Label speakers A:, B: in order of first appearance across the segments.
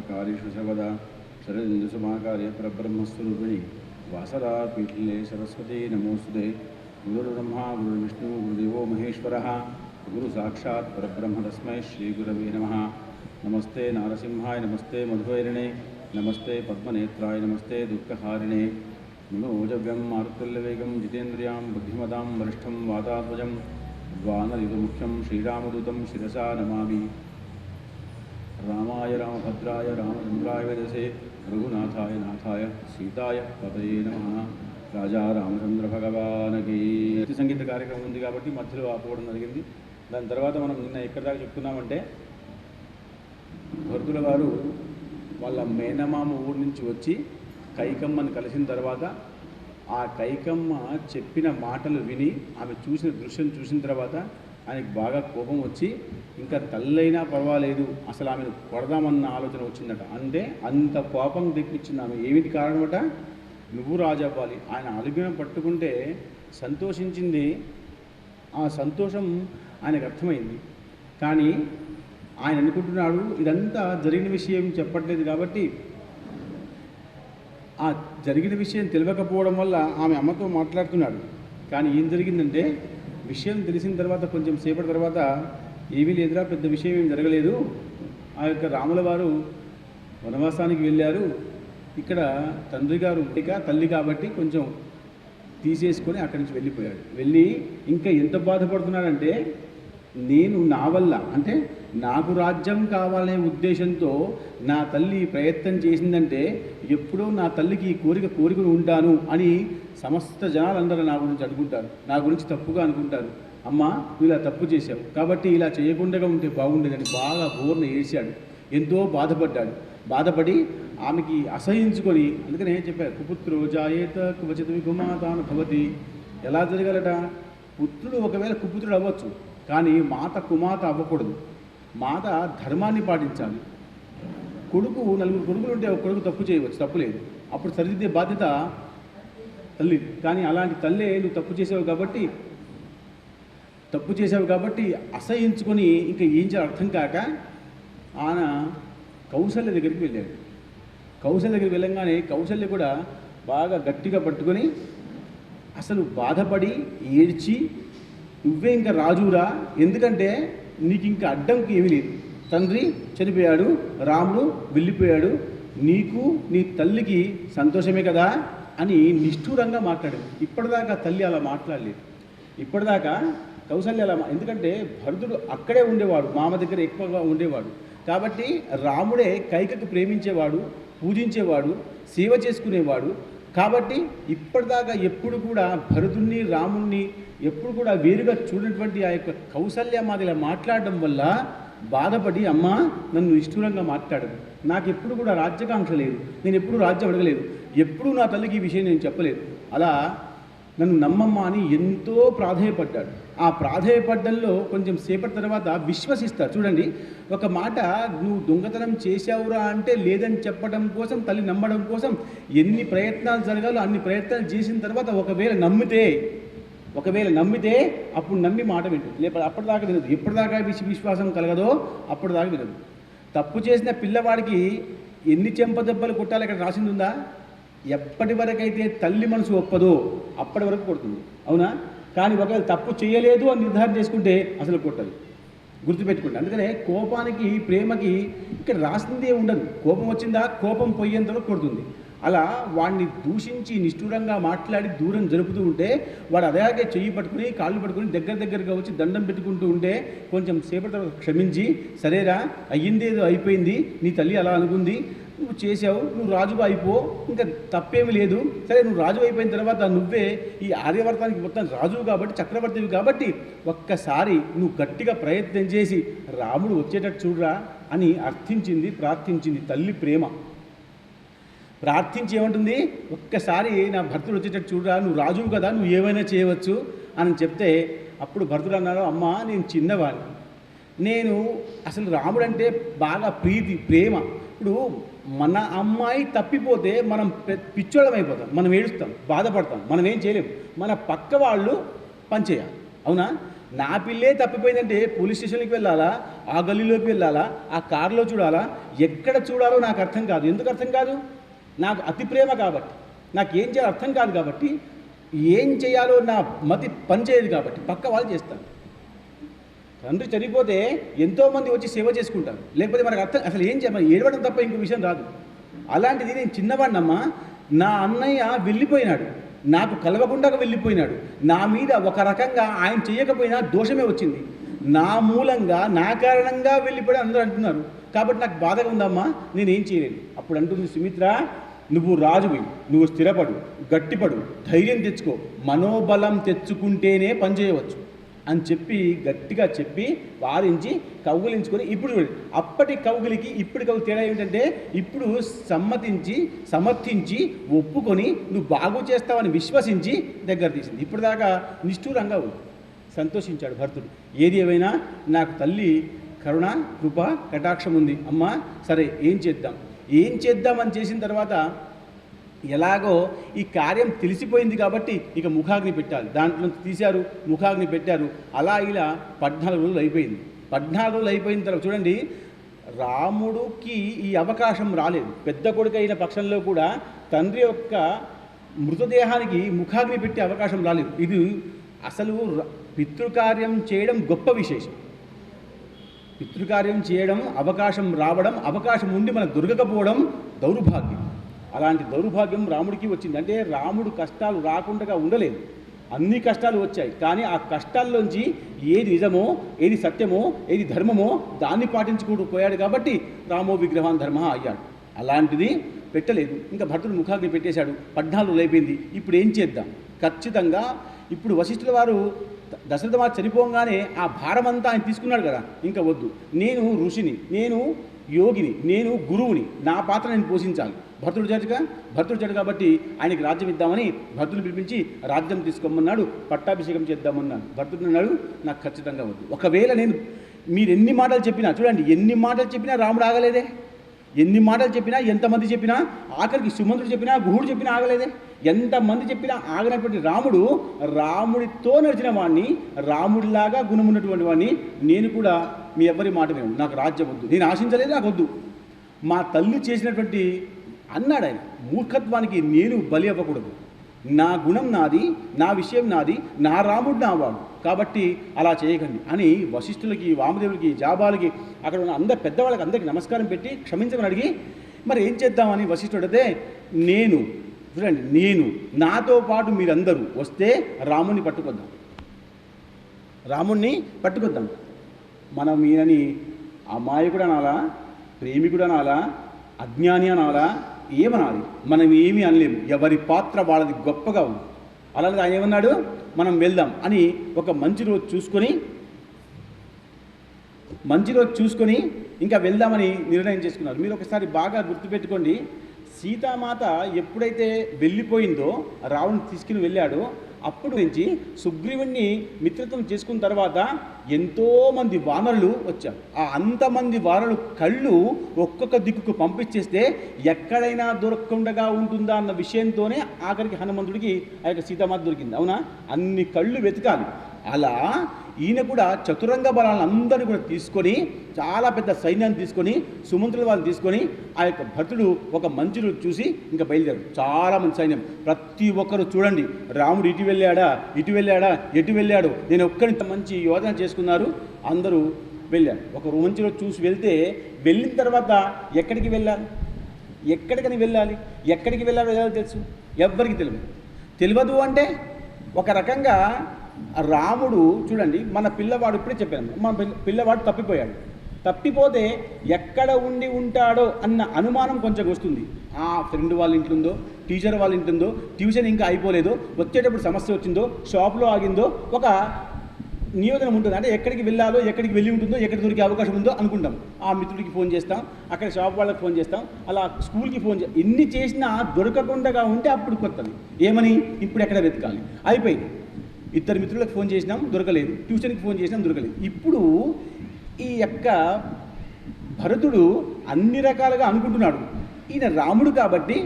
A: कार्येषु सर्वदा शरदिन्दुसमाकार्ये परब्रह्मस्वरूपिणी वासदा पीठले सरस्वती नमोस्तुते। गुरुर्ब्रह्मा गुरुर्विष्णु गुरुदेवो महेश्वरः गुरु साक्षात् परब्रह्म तस्मै श्रीगुरवे नमः। नमस्ते नारसिंहाय नमस्ते मध्वैरिणे नमस्ते पद्मनेत्राय नमस्ते दुःखहारिणे। मनोजव्यं मारुतुल्यवेगं जितेन्द्रियां बुद्धिमतां वरिष्ठं वातात्मजं वानरयुतमुख्यं श्रीरामदूतं शिरसा नमामि। रामाय रामभद्राय रामचन्द्राय वेदसे रघुनाथाय नाथाय सीताय पतये नमः। राजा రామచంద్ర భగవానికి సంగీత కార్యక్రమం ఉంది కాబట్టి మధ్యలో ఆపుకోవడం జరిగింది. దాని తర్వాత మనం నిన్న ఎక్కడి దాకా చెప్తున్నామంటే, భరతుల వారు వాళ్ళ మేనమామ ఊరి నుంచి వచ్చి కైకమ్మని కలిసిన తర్వాత ఆ కైకమ్మ చెప్పిన మాటలు విని ఆమె చూసిన దృశ్యం చూసిన తర్వాత ఆయనకి బాగా కోపం వచ్చి ఇంకా తల్లైనా పర్వాలేదు అసలు ఆమెను కొడదామన్న ఆలోచన వచ్చిందట. అంటే అంత కోపం తెప్పించింది ఆమె. ఏమిటి కారణమట? నువ్వు రాజు అవ్వాలి. ఆయన అలుగున పట్టుకుంటే సంతోషించింది. ఆ సంతోషం ఆయనకు అర్థమైంది. కానీ ఆయన అనుకుంటున్నాడు ఇదంతా జరిగిన విషయం చెప్పట్లేదు కాబట్టి ఆ జరిగిన విషయం తెలియకపోవడం వల్ల ఆమె అమ్మతో మాట్లాడుతున్నాడు. కానీ ఏం జరిగిందంటే, విషయం తెలిసిన తర్వాత కొంచెం సేపటి తర్వాత ఏమీ లేదురా, పెద్ద విషయం ఏం జరగలేదు, ఆ యొక్క రాముల వారు వనవాసానికి వెళ్ళారు, ఇక్కడ తండ్రి గారు ఇక తల్లి కాబట్టి కొంచెం తీసేసుకొని అక్కడి నుంచి వెళ్ళిపోయాడు. వెళ్ళి ఇంకా ఎంత బాధపడుతున్నాడంటే, నేను నా వల్ల అంటే నాకు రాజ్యం కావాలనే ఉద్దేశంతో నా తల్లి ప్రయత్నం చేసిందంటే ఎప్పుడో నా తల్లికి ఈ కోరికను ఉంటాను అని సమస్త జనాలందరూ నా గురించి అనుకుంటారు, నా గురించి తప్పుగా అనుకుంటారు. అమ్మ నువ్వు ఇలా తప్పు చేశావు కాబట్టి ఇలా చేయకుండా ఉంటే బాగుండేదని బాగా బోర్న ఏడ్చాడు. ఎంతో బాధపడ్డాడు. బాధపడి ఆమెకి అసహించుకొని, అందుకని ఏం చెప్పారు, కుపుత్రో జాయేత కువచిత వికుమాతాను భవతి. ఎలా జరగాలట? పుత్రుడు ఒకవేళ కుపుత్రుడు అవ్వచ్చు, కానీ మాత కుమాత అవ్వకూడదు. మాత ధర్మాన్ని పాటించాలి. కొడుకు నలుగురు కొడుకులు ఉంటే ఒక కొడుకు తప్పు చేయవచ్చు, తప్పు లేదు, అప్పుడు సరిదిద్దే బాధ్యత తల్లి. కానీ అలాంటి తల్లే నువ్వు తప్పు చేసావు కాబట్టి అసహించుకొని ఇంకా ఏం చేయాలి అర్థం కాక ఆయన కౌసల్య దగ్గరికి వెళ్ళాడు. కౌసల్య దగ్గరికి వెళ్ళంగానే కౌసల్య కూడా బాగా గట్టిగా పట్టుకొని అసలు బాధపడి ఏడ్చి, నువ్వే ఇంకా రాజురా, ఎందుకంటే నీకు ఇంకా అడ్డంకి ఏమీ లేదు, తండ్రి చనిపోయాడు, రాముడు వెళ్ళిపోయాడు, నీకు నీ తల్లికి సంతోషమే కదా అని నిష్ఠూరంగా మాట్లాడాడు. ఇప్పటిదాకా తల్లి అలా మాట్లాడలేదు. ఇప్పటిదాకా కౌసల్య అలా, ఎందుకంటే భరతుడు అక్కడే ఉండేవాడు, మామ దగ్గర ఎక్కువగా ఉండేవాడు కాబట్టి రాముడే కైకకు ప్రేమించేవాడు, పూజించేవాడు, సేవ చేసుకునేవాడు కాబట్టి ఇప్పటిదాకా ఎప్పుడు కూడా భరతుణ్ణి రాముణ్ణి ఎప్పుడు కూడా వేరుగా చూడనటువంటి ఆ యొక్క కౌసల్య మాదిలా మాట్లాడడం వల్ల బాధపడి, అమ్మ నన్ను నిష్ఠూరంగా మాట్లాడదు, నాకు ఎప్పుడు కూడా రాజ్యాకాంక్ష లేదు, నేను ఎప్పుడు రాజ్యం అడగలేదు, ఎప్పుడూ నా తల్లికి ఈ విషయం నేను చెప్పలేదు, అలా నన్ను నమ్మమ్మ అని ఎంతో ప్రాధేయపడ్డాడు. ఆ ప్రాధేయపడ్డంలో కొంచెం సేపటి తర్వాత విశ్వసిస్తారు. చూడండి, ఒక మాట నువ్వు దొంగతనం చేశావురా అంటే లేదని చెప్పడం కోసం, తల్లి నమ్మడం కోసం ఎన్ని ప్రయత్నాలు జరగాలో అన్ని ప్రయత్నాలు చేసిన తర్వాత ఒకవేళ నమ్మితే అప్పుడు నమ్మి మాట వింటుంది, లేకపోతే అప్పటిదాకా వినదు. ఎప్పటిదాకా విశ్వాసం కలగదో అప్పటిదాకా వినదు. తప్పు చేసిన పిల్లవాడికి ఎన్ని చెంపదెబ్బలు కొట్టాలి ఇక్కడ రాసింది ఉందా? ఎప్పటి వరకైతే తల్లి మనసు ఒప్పదో అప్పటి వరకు కొడుతుంది, అవునా? కానీ ఒకవేళ తప్పు చేయలేదు అని నిర్ధారణ చేసుకుంటే అసలు కొట్టదు, గుర్తుపెట్టుకుంటే. అందుకనే కోపానికి ప్రేమకి ఇక్కడ రాసిందే ఉండదు. కోపం వచ్చిందా కోపం పోయేంత వరకు కొడుతుంది. అలా వాడిని దూషించి నిష్ఠూరంగా మాట్లాడి దూరం జరుపుతూ ఉంటే వాడు అదేగే చెయ్యి పట్టుకుని కాళ్ళు పట్టుకుని దగ్గరగా వచ్చి దండం పెట్టుకుంటూ ఉంటే కొంచెం సేపటి తర్వాత క్షమించి, సరేరా అయ్యిందేదో అయిపోయింది, నీ తల్లి అలా అనుకుంది, నువ్వు చేసావు, నువ్వు రాజుగా అయిపో, ఇంకా తప్పేమీ లేదు, సరే నువ్వు రాజు అయిపోయిన తర్వాత నువ్వే ఈ ఆర్యవర్తానికి మొత్తం రాజువు కాబట్టి చక్రవర్తివి కాబట్టి ఒక్కసారి నువ్వు గట్టిగా ప్రయత్నం చేసి రాముడు వచ్చేటట్టు చూడరా అని ప్రార్థించింది తల్లి ప్రేమ. ప్రార్థించి ఏమంటుంది, ఒక్కసారి నా భర్తుడు వచ్చేటట్టు చూడరా, నువ్వు రాజువు కదా, నువ్వు ఏమైనా చేయవచ్చు అని చెప్తే అప్పుడు భర్తుడు అన్నాడు, అమ్మ నేను చిన్నవాడిని, నేను అసలు రాముడు అంటే బాగా ప్రేమ. ఇప్పుడు మన అమ్మాయి తప్పిపోతే మనం పిచ్చోళం అయిపోతాం, మనం ఏడుస్తాం, బాధపడతాం, మనం ఏం చేయలేము, మన పక్క వాళ్ళు పనిచేయాలి, అవునా? నా పిల్లే తప్పిపోయిందంటే పోలీస్ స్టేషన్కి వెళ్ళాలా, ఆ గల్లీలోకి వెళ్ళాలా, ఆ కారులో చూడాలా, ఎక్కడ చూడాలో నాకు అర్థం కాదు. ఎందుకు అర్థం కాదు? నాకు అతి ప్రేమ కాబట్టి, నాకు ఏం చేయాలో అర్థం కాదు కాబట్టి, ఏం చేయాలో నా మతి పనిచేయదు కాబట్టి పక్క వాళ్ళు చేస్తారు. తండ్రి చనిపోతే ఎంతోమంది వచ్చి సేవ చేసుకుంటారు, లేకపోతే మనకు అర్థం అసలు ఏం చేయాలి, ఏడవడం తప్ప ఇంకో విషయం రాదు. అలాంటిది నేను చిన్నవాడినమ్మా, నా అన్నయ్య వెళ్ళిపోయినాడు, నాకు కలవకుండా వెళ్ళిపోయినాడు, నా మీద ఒక రకంగా ఆయన చేయకపోయినా దోషమే వచ్చింది, నా మూలంగా నా కారణంగా వెళ్ళిపోయి అందరూ అంటున్నారు కాబట్టి నాకు బాధగా ఉందమ్మా, నేనేం చేయలేను. అప్పుడు అంటుంది సుమిత్ర, నువ్వు రాజువి, నువ్వు స్థిరపడు, గట్టిపడు, ధైర్యం తెచ్చుకో, మనోబలం తెచ్చుకుంటేనే పనిచేయవచ్చు అని చెప్పి గట్టిగా చెప్పి వారించి కౌగులించుకొని, ఇప్పుడు అప్పటి కౌగులికి ఇప్పటి కౌగులి తేడా ఏమిటంటే, ఇప్పుడు సమర్థించి ఒప్పుకొని నువ్వు బాగు చేస్తావని విశ్వసించి దగ్గర తీసింది. ఇప్పుడు దాకా నిష్ఠూరంగా సంతోషించాడు భరతుడు. ఏది ఏమైనా నాకు తల్లి కరుణ, కృప, కటాక్షం ఉంది అమ్మా, సరే ఏం చేద్దామని చేసిన తర్వాత ఎలాగో ఈ కార్యం తెలిసిపోయింది కాబట్టి ఇక ముఖాగ్ని పెట్టాలి, దాంట్లో తీశారు, ముఖాగ్ని పెట్టారు. అలా ఇలా 14 రోజులు అయిపోయింది. 14 రోజులు అయిపోయిన తర్వాత చూడండి, రాముడికి ఈ అవకాశం రాలేదు. పెద్ద కొడుకు అయిన పక్షంలో కూడా తండ్రి యొక్క మృతదేహానికి ముఖాగ్ని పెట్టే అవకాశం రాలేదు. ఇది అసలు పితృకార్యం చేయడం గొప్ప విశేషం. పితృకార్యం చేయడం, అవకాశం రావడం, అవకాశం ఉండి మనకు దొరకకపోవడం దౌర్భాగ్యం. అలాంటి దౌర్భాగ్యం రాముడికి వచ్చింది. అంటే రాముడు కష్టాలు రాకుండా ఉండలేదు, అన్ని కష్టాలు వచ్చాయి. కానీ ఆ కష్టాల్లోంచి ఏది నిజమో, ఏది సత్యమో, ఏది ధర్మమో దాన్ని పాటించుకుంటూ పోయాడు కాబట్టి రామో విగ్రహాన్ ధర్మ అయ్యాడు. అలాంటిది పెట్టలేదు. ఇంకా భర్తడు ముఖాగ్ని పెట్టేశాడు. 14 రోజులు అయిపోయింది. ఇప్పుడు ఏం చేద్దాం? ఖచ్చితంగా ఇప్పుడు వశిష్ఠుల వారు దశరథ వారు చనిపోగానే ఆ భారం అంతా ఆయన తీసుకున్నాడు కదా, ఇంకా వద్దు, నేను ఋషిని, నేను యోగిని, నేను గురువుని, నా పాత్ర నేను పోషించాలి. భర్తుడు జడు కాబట్టి ఆయనకి రాజ్యం ఇద్దామని భర్తుని పిలిపించి రాజ్యం తీసుకోమన్నాడు, పట్టాభిషేకం చేద్దామన్నాడు. భర్తుడు అన్నాడు, నాకు ఖచ్చితంగా వద్దు. ఒకవేళ మీరు ఎన్ని మాటలు చెప్పినా, చూడండి ఎన్ని మాటలు చెప్పినా రాముడు ఆగలేదే, ఎన్ని మాటలు చెప్పినా, ఎంతమంది చెప్పినా, ఆఖరికి సుమంత్రుడు చెప్పినా, గుహుడు చెప్పినా ఆగలేదే. ఎంతమంది చెప్పినా ఆగినటువంటి రాముడితో నడిచిన వాడిని, రాముడిలాగా గుణమున్నటువంటి వాడిని, నేను కూడా మీ ఎవరి మాట వినను, నాకు రాజ్యం వద్దు, నేను ఆశించలేదు, నాకు వద్దు. మా తల్లి చేసినటువంటి అన్నాడు ఆయన, మూర్ఖత్వానికి నేను బలి అవ్వకూడదు, నా గుణం నాది, నా విషయం నాది, నా రాముడు నావాడు, కాబట్టి అలా చేయకండి అని వశిష్ఠులకి, వామదేవులకి, జాబాలకి, అక్కడ ఉన్న అందరు పెద్దవాళ్ళకి అందరికీ నమస్కారం పెట్టి క్షమించమని అడిగి, మరి ఏం చేద్దామని వశిష్ఠుడితే, నేను నాతో పాటు మీరందరూ వస్తే రాముణ్ణి పట్టుకొద్దాం. మనం ఈయనని అమాయకుడు అనాలా, ప్రేమికుడు అనాలా, అజ్ఞాని అనాలా, ఏమనాలి? మనం ఏమీ అనలేము, ఎవరి పాత్ర వాళ్ళది గొప్పగా ఉంది. అలాగే ఆయన ఏమన్నాడు, మనం వెళ్దాం అని ఒక మంచి రోజు చూసుకొని ఇంకా వెళ్దామని నిర్ణయం చేసుకున్నారు. మీరు ఒకసారి బాగా గుర్తుపెట్టుకోండి, సీతామాత ఎప్పుడైతే వెళ్ళిపోయిందో, రావణుని తీసుకుని వెళ్ళాడో, అప్పుడు నుంచి సుగ్రీవుణ్ణి మిత్రత్వం చేసుకున్న తర్వాత ఎంతోమంది వానరులు వచ్చారు. ఆ అంతమంది వానరులు కళ్ళు ఒక్కొక్క దిక్కుకు పంపించేస్తే ఎక్కడైనా దొరకకుండా ఉంటుందా అన్న విషయంతోనే ఆఖరికి హనుమంతుడికి ఆ యొక్క సీతామాత దొరికింది. అవునా? అన్ని కళ్ళు వెతకాలి. అలా ఈయన కూడా చతురంగ బలాలను అందరినీ కూడా తీసుకొని, చాలా పెద్ద సైన్యాన్ని తీసుకొని, సుమంత్రుల వాళ్ళని తీసుకొని, ఆ యొక్క భర్తుడు ఒక మంచి రోజు చూసి ఇంకా బయలుదేరాడు. చాలామంది సైన్యం, ప్రతి ఒక్కరు చూడండి, రాముడు ఇటు వెళ్ళాడా, ఎటు వెళ్ళాడు, నేను ఒక్కరింత మంచి యోజన చేసుకున్నారు, అందరూ వెళ్ళారు. ఒక మంచి రోజు చూసి వెళ్ళిన తర్వాత ఎక్కడికి వెళ్ళాలి, ఎక్కడికని వెళ్ళాలో తెలుసు, ఎవ్వరికి తెలియదు. అంటే ఒక రకంగా రాముడు చూడండి, మన పిల్లవాడు ఇప్పుడే చెప్పాను, మన పిల్లవాడు తప్పిపోతే ఎక్కడ ఉండి ఉంటాడో అన్న అనుమానం కొంచెం వస్తుంది. ఆ ఫ్రెండ్ వాళ్ళ ఇంట్లుందో, టీచర్ వాళ్ళ ఇంట్లుందో, ట్యూషన్ ఇంకా అయిపోలేదో, వచ్చేటప్పుడు సమస్య వచ్చిందో, షాప్లో ఆగిందో, ఒక నియోజనం ఉంటుంది. అంటే ఎక్కడికి వెళ్ళాలో, ఎక్కడికి వెళ్ళి ఉంటుందో, ఎక్కడ దొరికే అవకాశం ఉందో అనుకుంటాం. ఆ మిత్రుడికి ఫోన్ చేస్తాం, అక్కడ షాప్ వాళ్ళకి ఫోన్ చేస్తాం, అలా స్కూల్కి ఫోన్ చేస్తాం. ఎన్ని చేసినా దొరకకుండా ఉంటే అప్పుడు కొత్తది ఏమని, ఇప్పుడు ఎక్కడ వెతకాలి, అయిపోయింది. 2 మిత్రులకు ఫోన్ చేసినాం, దొరకలేదు. ట్యూషన్కి ఫోన్ చేసినాం, దొరకలేదు. ఇప్పుడు ఈ యొక్క భరతుడు అన్ని రకాలుగా అనుకుంటున్నాడు, ఈయన రాముడు కాబట్టి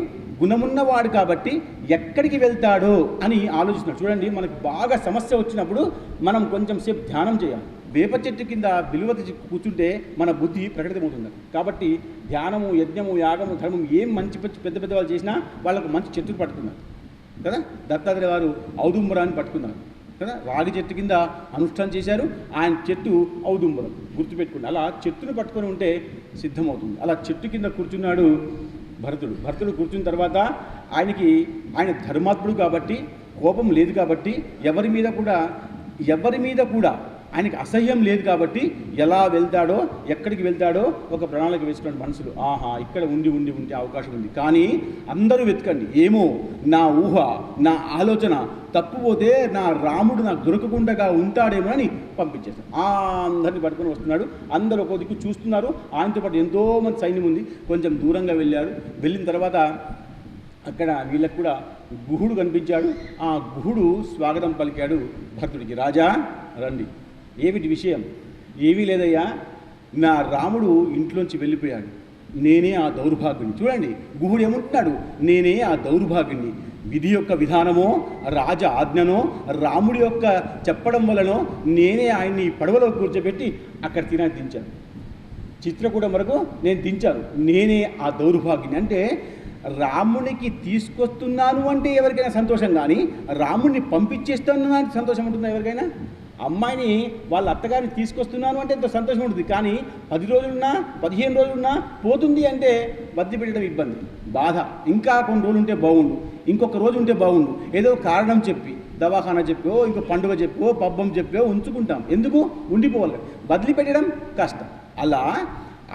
A: గుణమున్నవాడు కాబట్టి ఎక్కడికి వెళ్తాడో అని ఆలోచిస్తున్నాడు. చూడండి, మనకు బాగా సమస్య వచ్చినప్పుడు మనం కొంచెం సేపు ధ్యానం చేయాలి. వేప చెట్టు కింద విలువకి కూర్చుంటే మన బుద్ధి ప్రకటితమవుతుంది. కాబట్టి ధ్యానము, యజ్ఞము, యాగము, ధర్మం ఏం మంచి పెద్ద పెద్ద వాళ్ళు చేసినా వాళ్ళకు మంచి చెట్టును పట్టుకున్నారు కదా. దత్తాత్రేయ వారు ఔదుంబరాన్ని పట్టుకున్నారు కదా. రాగి చెట్టు కింద అనుష్ఠానం చేశారు. ఆయన చెట్టు ఔదుంబరం గుర్తుపెట్టుకోండి. అలా చెట్టును పట్టుకొని ఉంటే సిద్ధమవుతుంది. అలా చెట్టు కింద కూర్చున్నాడు భరతుడు కూర్చున్న తర్వాత ఆయన ధర్మాత్ముడు కాబట్టి, కోపం లేదు కాబట్టి, ఎవరి మీద కూడా ఆయనకి అసహ్యం లేదు కాబట్టి ఎలా వెళ్తాడో, ఎక్కడికి వెళ్తాడో ఒక ప్రణాళిక వేసుకున్నాడు మనసులో. ఇక్కడ ఉంటే అవకాశం ఉంది, కానీ అందరూ వెతకండి, ఏమో నా ఊహ, నా ఆలోచన తప్పుపోతే నా రాముడు నాకు దొరకకుండా ఉంటాడేమో అని పంపించేశాడు. అందరిని పట్టుకొని వస్తున్నాడు. అందరూ ఒక దిక్కు చూస్తున్నారు. ఆయనతో పాటు ఎంతోమంది సైన్యం ఉంది. కొంచెం దూరంగా వెళ్ళిన తర్వాత అక్కడ వీళ్ళకు కూడా గుహుడు కనిపించాడు. ఆ గుహుడు స్వాగతం పలికాడు భరతుడికి. రాజా రండి. ఏమిటి విషయం? ఏమీ లేదయ్యా, నా రాముడు ఇంట్లోంచి వెళ్ళిపోయాడు, నేనే ఆ దౌర్భాగ్యుని. చూడండి, గుహుడు ఏమంటున్నాడు, నేనే ఆ దౌర్భాగ్యుని. విధి యొక్క విధానమో, రాజ ఆజ్ఞనో, రాముడి యొక్క చెప్పడం వలనో నేనే ఆయన్ని పడవలో కూర్చోబెట్టి అక్కడ దించాను. చిత్రకూటం వరకు నేను దించాను. నేనే ఆ దౌర్భాగ్యుని. అంటే రామునికి తీసుకొస్తున్నాను అంటే ఎవరికైనా సంతోషం, కానీ రాముడిని పంపించేస్తున్నాను అంటే సంతోషం ఉంటుందా ఎవరికైనా? అమ్మాయిని వాళ్ళ అత్తగారిని తీసుకొస్తున్నాను అంటే ఎంతో సంతోషం ఉంటుంది, కానీ 10 రోజులున్నా 15 రోజులున్నా పోతుంది అంటే వదిలిపెట్టడం ఇబ్బంది, బాధ. ఇంకా కొన్ని రోజులు ఉంటే బాగుండు, ఇంకొక రోజు ఉంటే బాగుండు, ఏదో కారణం చెప్పి, దవాఖానా చెప్పో, ఇంకో పండుగ చెప్పో, పబ్బం చెప్పో ఉంచుకుంటాం. ఎందుకు? ఉండిపోవాలి. వదిలిపెట్టడం కష్టం.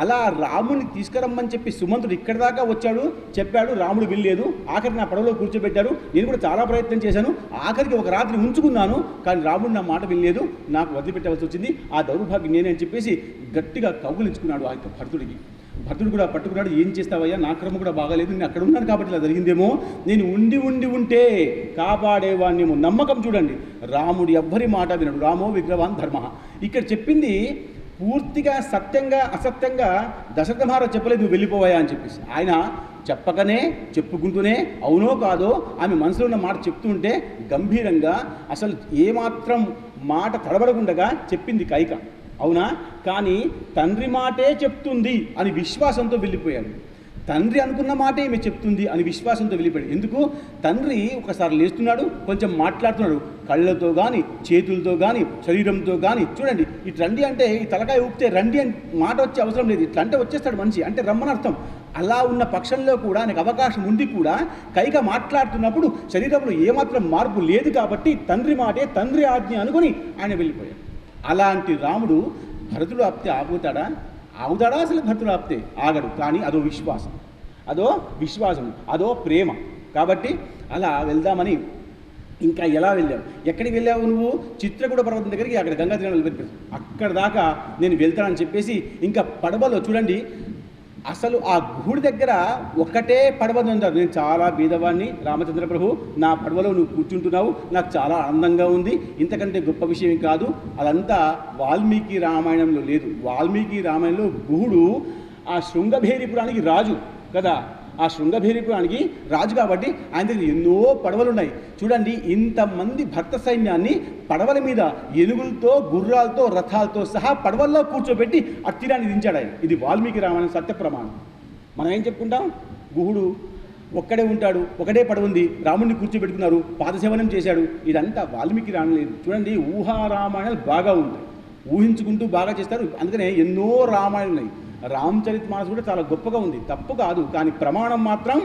A: అలా రాముని తీసుకురమ్మని చెప్పి సుమంతుడు ఇక్కడి దాకా వచ్చాడు, చెప్పాడు. రాముడు వెళ్ళలేదు. ఆఖరికి నా పడవలో కూర్చోబెట్టారు. నేను కూడా చాలా ప్రయత్నం చేశాను. ఆఖరికి ఒక రాత్రి ఉంచుకున్నాను, కానీ రాముడు నా మాట వెళ్ళలేదు. నాకు వదిలిపెట్టవలసి వచ్చింది. ఆ దౌర్భాగ్యం నేనే అని చెప్పేసి గట్టిగా కౌగులించుకున్నాడు ఆ యొక్క భరతుడికి. భరతుడు కూడా పట్టుకున్నాడు. ఏం చేస్తావయ్యా, నా క్రమం కూడా బాగాలేదు, నేను అక్కడ ఉన్నాను కాబట్టి ఇలా జరిగిందేమో, నేను ఉంటే కాపాడేవాణ్ణేమో. నమ్మకం చూడండి, రాముడు ఎవ్వరి మాట వినడు. రామో విగ్రవాన్ ధర్మ. ఇక్కడ చెప్పింది పూర్తిగా సత్యంగా అసత్యంగా దశరథ మహారాజు చెప్పలేదు, నువ్వు వెళ్ళిపోవాయా అని చెప్పేసి. ఆయన చెప్పుకుంటూనే అవునో కాదో ఆమె మనసులో ఉన్న మాట చెప్తుంటే గంభీరంగా, అసలు ఏమాత్రం మాట తడబడకుండగా చెప్పింది కైక. అవునా? కానీ తండ్రి మాటే చెప్తుంది అని విశ్వాసంతో వెళ్ళిపోయాడు. తండ్రి అనుకున్న మాటే ఈమె చెప్తుంది అని విశ్వాసంతో వెళ్ళిపోయాడు. ఎందుకు? తండ్రి ఒకసారి లేస్తున్నాడు, కొంచెం మాట్లాడుతున్నాడు, కళ్ళతో కానీ, చేతులతో కానీ, శరీరంతో కానీ. చూడండి, ఇటు రండి అంటే ఈ తలకాయ ఊపితే రండి అని మాట వచ్చే అవసరం లేదు. ఇట్లా అంటే వచ్చేస్తాడు మనిషి, అంటే రమ్మని అర్థం. అలా ఉన్న పక్షంలో కూడా ఆయనకు అవకాశం ఉండి కూడా కైక మాట్లాడుతున్నప్పుడు శరీరంలో ఏమాత్రం మార్పు లేదు కాబట్టి తండ్రి మాటే, తండ్రి ఆజ్ఞ అనుకుని ఆయన వెళ్ళిపోయాడు. అలాంటి రాముడు భరతుడు ఆపితే ఆగుతాడా? అసలు భరతుడు ఆపితే ఆగడు. కానీ అదో విశ్వాసం, అదో ప్రేమ. కాబట్టి అలా వెళ్దామని ఇంకా ఎలా వెళ్ళావు? ఎక్కడికి వెళ్ళావు నువ్వు? చిత్రకూట పర్వతం దగ్గరికి, అక్కడ గంగా తీరం వెళ్ళిపోయావు. అక్కడ దాకా నేను వెళ్తానని చెప్పేసి ఇంకా పడవలో చూడండి, అసలు ఆ గుహుడి దగ్గర ఒక్కటే పడవ ఉందారు. నేను చాలా బీదవాడిని రామచంద్ర ప్రభు, నా పడవలో నువ్వు కూర్చుంటున్నావు, నాకు చాలా ఆనందంగా ఉంది, ఇంతకంటే గొప్ప విషయం కాదు. అదంతా వాల్మీకి రామాయణంలో లేదు. వాల్మీకి రామాయణంలో గుహుడు ఆ శృంగభేరిపురానికి రాజు కదా. ఆ శృంగభేరిపురానికి రాజు కాబట్టి ఆయన దగ్గర ఎన్నో పడవలు ఉన్నాయి. చూడండి, ఇంతమంది భర్త సైన్యాన్ని పడవల మీద ఏనుగులతో, గుర్రాలతో, రథాలతో సహా పడవల్లో కూర్చోబెట్టి అత్తిరాన్ని దించాడు ఆయన. ఇది వాల్మీకి రామాయణం సత్య ప్రమాణం. మనం ఏం చెప్పుకుంటాం? గుహుడు ఒక్కడే ఉంటాడు, ఒకటే పడవ ఉంది, రాముడిని కూర్చోబెట్టుకున్నారు, పాదసేవనం చేశాడు. ఇదంతా వాల్మీకి రామాయణం లేదు. చూడండి, ఊహా రామాయణాలు బాగా ఉంటాయి, ఊహించుకుంటూ బాగా చేస్తారు. అందుకనే ఎన్నో రామాయణాలు ఉన్నాయి. రామచరితమానస్ కూడా చాలా గొప్పగా ఉంది, తప్పు కాదు. కానీ ప్రమాణం మాత్రం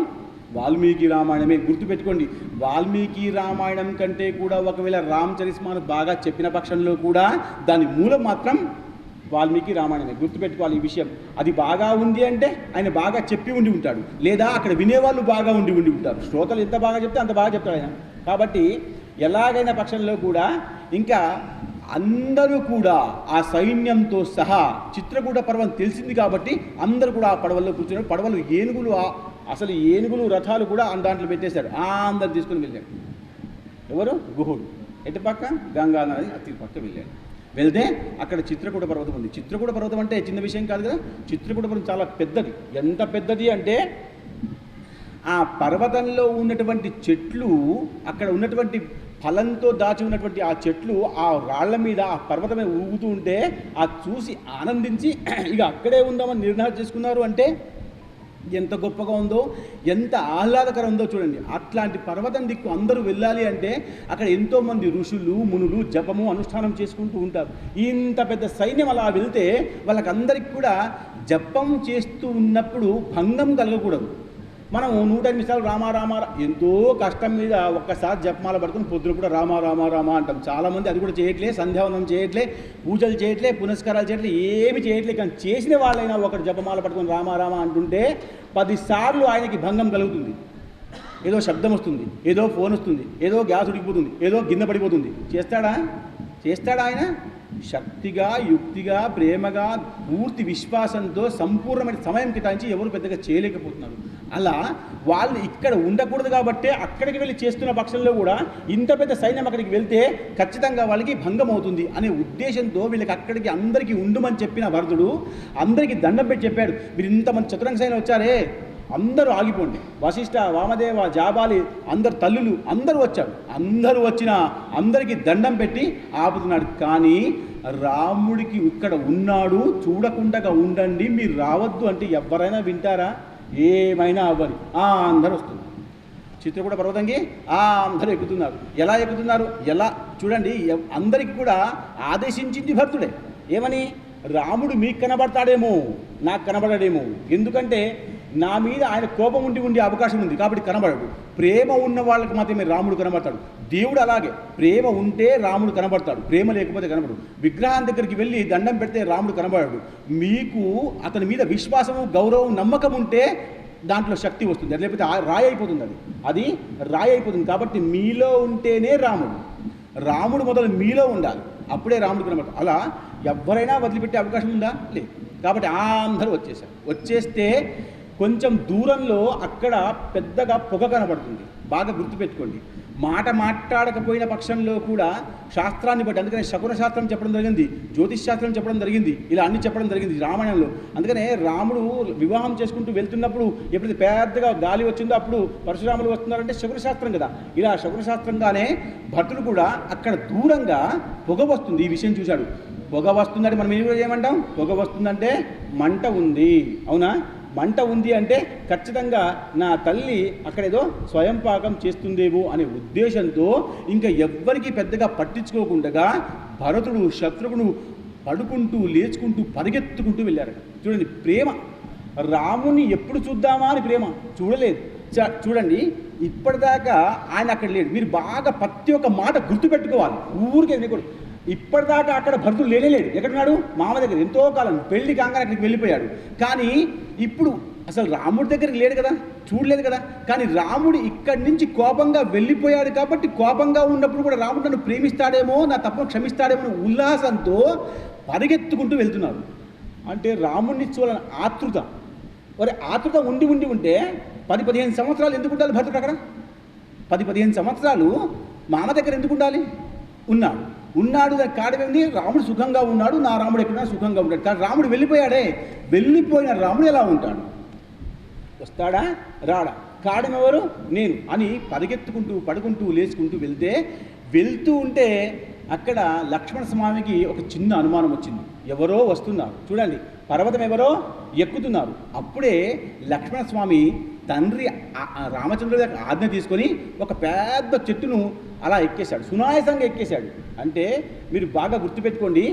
A: వాల్మీకి రామాయణమే. గుర్తుపెట్టుకోండి, వాల్మీకి రామాయణం కంటే కూడా ఒకవేళ రామచరితమానస్ బాగా చెప్పిన పక్షంలో కూడా దాని మూలం మాత్రం వాల్మీకి రామాయణమే. గుర్తుపెట్టుకోవాలి ఈ విషయం. అది బాగా ఉంది అంటే ఆయన బాగా చెప్పి ఉండి ఉంటాడు, లేదా అక్కడ వినేవాళ్ళు బాగా ఉండి ఉంటారు. శ్రోతలు ఎంత బాగా చెప్తే అంత బాగా చెప్తాడు ఆయన. కాబట్టి ఎలాగైన పక్షంలో కూడా ఇంకా అందరూ కూడా ఆ సైన్యంతో సహా చిత్రకూట పర్వం తెలిసింది కాబట్టి అందరూ కూడా ఆ పడవల్లో కూర్చున్నారు. పడవలు ఏనుగులు రథాలు కూడా దాంట్లో పెట్టేశాడు. అందరు తీసుకుని వెళ్ళాడు. ఎవరు? గుహుడు. ఎటుపక్క? గంగా నది అతి పక్క వెళ్ళాడు. వెళ్తే అక్కడ చిత్రకూట పర్వతం ఉంది. చిత్రకూట పర్వతం అంటే చిన్న విషయం కాదు కదా. చిత్రకూట పర్వతం చాలా పెద్దది. ఎంత పెద్దది అంటే ఆ పర్వతంలో ఉన్నటువంటి చెట్లు, అక్కడ ఉన్నటువంటి ఫలంతో దాచి ఉన్నటువంటి ఆ చెట్లు ఆ రాళ్ల మీద ఆ పర్వతం మీద ఊగుతూ ఉంటే ఆ చూసి ఆనందించి ఇక అక్కడే ఉందామని నిర్ణయం చేసుకున్నారు. అంటే ఎంత గొప్పగా ఉందో, ఎంత ఆహ్లాదకరం ఉందో చూడండి. అట్లాంటి పర్వతం దిక్కు అందరూ వెళ్ళాలి అంటే అక్కడ ఎంతోమంది ఋషులు మునులు జపము అనుష్ఠానం చేసుకుంటూ ఉంటారు. ఇంత పెద్ద సైన్యం అలా వెళ్తే వాళ్ళకందరికీ కూడా జపం చేస్తూ ఉన్నప్పుడు భంగం కలగకూడదు. మనం 108 సార్లు రామ రామ ఎంతో కష్టం మీద ఒక్కసారి జపమాల పడుకుని పొద్దున కూడా రామ రామ రామ అంటాం. చాలామంది అది కూడా చేయట్లే, సంధ్యావందనం చేయట్లే, పూజలు చేయట్లే, పునస్కారాలు చేయట్లే, ఏమి చేయట్లే. కానీ చేసిన వాళ్ళైనా ఒకటి జపమాల పట్టుకుని రామ రామ అంటుంటే 10 సార్లు ఆయనకి భంగం కలుగుతుంది. ఏదో శబ్దం వస్తుంది, ఏదో ఫోన్ వస్తుంది, ఏదో గ్యాస్ ఉడికిపోతుంది, ఏదో గిన్నె పడిపోతుంది. చేస్తాడా ఆయన? శక్తిగా, యుక్తిగా, ప్రేమగా, పూర్తి విశ్వాసంతో సంపూర్ణమైన సమయం కేటాయించి ఎవరు పెద్దగా చేయలేకపోతున్నారు. అలా వాళ్ళు ఇక్కడ ఉండకూడదు కాబట్టే అక్కడికి వెళ్ళి చేస్తున్న పక్షంలో కూడా ఇంత పెద్ద సైన్యం అక్కడికి వెళ్తే ఖచ్చితంగా వాళ్ళకి భంగం అవుతుంది అనే ఉద్దేశంతో వీళ్ళకి అక్కడికి అందరికీ ఉండమని చెప్పిన భరతుడు అందరికీ దండం పెట్టి చెప్పాడు. మీరు ఇంతమంది చతురంగ సైన్యం వచ్చారే, అందరూ ఆగిపోండి. వశిష్ఠ, వామదేవ, జాబాలి, అందరు తల్లులు అందరూ వచ్చారు. అందరూ వచ్చిన అందరికీ దండం పెట్టి ఆపుతున్నాడు. కానీ రాముడికి ఇక్కడ ఉన్నాడు, చూడకుండా ఉండండి, మీరు రావద్దు అంటే ఎవరైనా వింటారా? ఏమైనా అవ్వని అందరూ వస్తున్నారు. చిత్రకూట పర్వతంకి అందరూ ఎక్కుతున్నారు. ఎలా ఎక్కుతున్నారు? ఎలా చూడండి, అందరికీ కూడా ఆదేశించింది భక్తుడే. ఏమని? రాముడు మీకు కనబడతాడేమో, నాకు కనబడడేమో. ఎందుకంటే నా మీద ఆయన కోపం ఉండే అవకాశం ఉంది కాబట్టి కనబడడు. ప్రేమ ఉన్న వాళ్ళకి మాత్రమే రాముడు కనబడతాడు. దేవుడు అలాగే, ప్రేమ ఉంటే రాముడు కనబడతాడు, ప్రేమ లేకపోతే కనబడు. విగ్రహం దగ్గరికి వెళ్ళి దండం పెడితే రాముడు కనబడడు. మీకు అతని మీద విశ్వాసము, గౌరవం, నమ్మకం ఉంటే దాంట్లో శక్తి వస్తుంది. అది లేకపోతే రాయి అయిపోతుంది. అది రాయి అయిపోతుంది. కాబట్టి మీలో ఉంటేనే రాముడు మొదలు మీలో ఉండాలి, అప్పుడే రాముడు కనబడతాడు. అలా ఎవరైనా వదిలిపెట్టే అవకాశం ఉందా? లేదు. కాబట్టి అందరూ వచ్చేస్తే కొంచెం దూరంలో అక్కడ పెద్దగా పొగ కనబడుతుంది. బాగా గుర్తుపెట్టుకోండి. మాట మాట్లాడకపోయిన పక్షంలో కూడా శాస్త్రాన్ని బట్టి, అందుకనే శకున శాస్త్రం చెప్పడం జరిగింది, జ్యోతిష్ శాస్త్రం చెప్పడం జరిగింది, ఇలా అన్ని చెప్పడం జరిగింది రామాయణంలో. అందుకనే రాముడు వివాహం చేసుకుంటూ వెళ్తున్నప్పుడు ఎప్పుడైతే పెద్దగా గాలి వచ్చిందో అప్పుడు పరశురాములు వస్తున్నారంటే శకున శాస్త్రం కదా. ఇలా శకున శాస్త్రంగానే భర్తుడు కూడా అక్కడ దూరంగా పొగ వస్తుంది. ఈ విషయం చూశాడు. పొగ వస్తుందంటే మనం ఏం చేయమంటాం? పొగ వస్తుందంటే మంట ఉంది. అవునా? మంట ఉంది అంటే ఖచ్చితంగా నా తల్లి అక్కడేదో స్వయం పాకం చేస్తుందేమో అనే ఉద్దేశంతో ఇంకా ఎవ్వరికి పెద్దగా పట్టించుకోకుండా భరతుడు, శత్రుఘ్నుడు పడుకుంటూ లేచుకుంటూ పరిగెత్తుకుంటూ వెళ్ళారట. చూడండి, ప్రేమ. రాముని ఎప్పుడు చూద్దామా అని ప్రేమ చూడలేదు. చూడండి, ఇప్పటిదాకా ఆయన అక్కడ లేడు. మీరు బాగా ప్రతి ఒక్క మాట గుర్తుపెట్టుకోవాలి. ఊరికే వినకూడదు. ఇప్పటిదాకా అక్కడ భరతుడు లేనేలేడు. ఎక్కడున్నాడు? మామ దగ్గర. ఎంతో కాలం పెళ్లి కాగానే అక్కడికి వెళ్ళిపోయాడు. కానీ ఇప్పుడు అసలు రాముడి దగ్గరికి లేడు కదా, చూడలేదు కదా. కానీ రాముడు ఇక్కడి నుంచి కోపంగా వెళ్ళిపోయాడు కాబట్టి కోపంగా ఉన్నప్పుడు కూడా రాముడు నన్ను ప్రేమిస్తాడేమో, నా తప్పును క్షమిస్తాడేమో అని ఉల్లాసంతో పరిగెత్తుకుంటూ వెళ్తున్నారు. అంటే రాముడిని చూడాలని ఆతృత. మరి ఆతృత ఉంటే 10-15 సంవత్సరాలు ఎందుకు ఉండాలి భరతుడు అక్కడ? 10-15 సంవత్సరాలు మామ దగ్గర ఎందుకు ఉండాలి? ఉన్నాడు దాని కారణమేంది? రాముడు సుఖంగా ఉన్నాడు, నా రాముడు ఎక్కడైనా సుఖంగా ఉంటాడు. కానీ రాముడు వెళ్ళిపోయాడే, వెళ్ళిపోయిన రాముడు ఎలా ఉంటాడు? వస్తాడా రాడా? కారణం ఎవరు? నేను అని పరిగెత్తుకుంటూ పడుకుంటూ లేచుకుంటూ వెళ్తూ ఉంటే అక్కడ లక్ష్మణ స్వామికి ఒక చిన్న అనుమానం వచ్చింది. ఎవరో వస్తున్నారు. చూడండి, పర్వతం ఎవరో ఎక్కుతున్నారు. అప్పుడే లక్ష్మణ స్వామి తండ్రి రామచంద్రుడి దగ్గర ఆజ్ఞ తీసుకొని ఒక పెద్ద చెట్టును అలా ఎక్కేశాడు, సునాయాసంగా ఎక్కేశాడు. అంటే మీరు బాగా గుర్తుపెట్టుకోండి,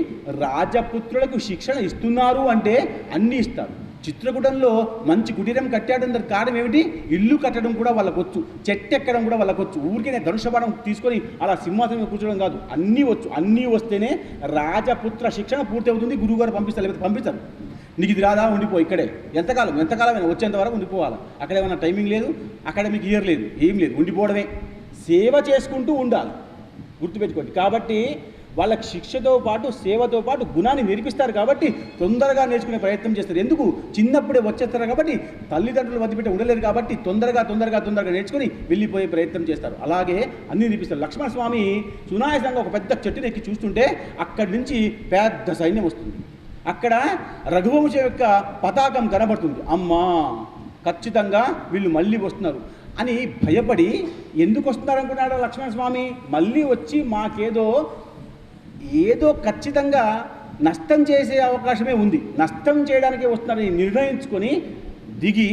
A: రాజపుత్రులకు శిక్షణ ఇస్తున్నారు అంటే అన్నీ ఇస్తారు. చిత్రకూటంలో మంచి కుటీరం కట్టాడు. దానికి కారణం ఏమిటి? ఇల్లు కట్టడం కూడా వాళ్ళకు వచ్చు, చెట్టు ఎక్కడం కూడా వాళ్ళకు వచ్చు. ఊరికే ధనుషబాణం తీసుకొని అలా సింహాసనం కూర్చోవడం కాదు, అన్నీ వచ్చు. అన్నీ వస్తేనే రాజపుత్ర శిక్షణ పూర్తి అవుతుంది. గురువుగారు పంపిస్తారు, లేకపోతే పంపించరు. నీకు ఇది రాదా, ఉండిపో ఇక్కడే. ఎంతకాలమైనా వచ్చేంత వరకు ఉండిపోవాలి. అక్కడ ఏమైనా టైమింగ్ లేదు, అకాడమిక్ ఇయర్ లేదు, ఏం లేదు, ఉండిపోవడమే. సేవ చేసుకుంటూ ఉండాలి, గుర్తుపెట్టుకోండి. కాబట్టి వాళ్ళకి శిక్షతో పాటు సేవతో పాటు గుణాన్ని నేర్పిస్తారు కాబట్టి తొందరగా నేర్చుకునే ప్రయత్నం చేస్తారు. ఎందుకు? చిన్నప్పుడే వచ్చేస్తారు కాబట్టి, తల్లిదండ్రులు వదిలిపెట్టి ఉండలేరు కాబట్టి తొందరగా నేర్చుకుని వెళ్ళిపోయే ప్రయత్నం చేస్తారు. అలాగే అన్నీ నేర్పిస్తారు. లక్ష్మణ స్వామి సునాయాసంగా ఒక పెద్ద చెట్టును ఎక్కి చూస్తుంటే అక్కడి నుంచి పెద్ద సైన్యం వస్తుంది. అక్కడ రఘువంశం యొక్క పతాకం కనబడుతుంది. అమ్మా, ఖచ్చితంగా వీళ్ళు మళ్ళీ వస్తున్నారు అని భయపడి ఎందుకు వస్తున్నారు అనుకున్నాడు లక్ష్మణస్వామి. మళ్ళీ వచ్చి ఏదో ఖచ్చితంగా నష్టం చేసే అవకాశమే ఉంది, నష్టం చేయడానికే వస్తున్నారని నిర్ణయించుకొని దిగి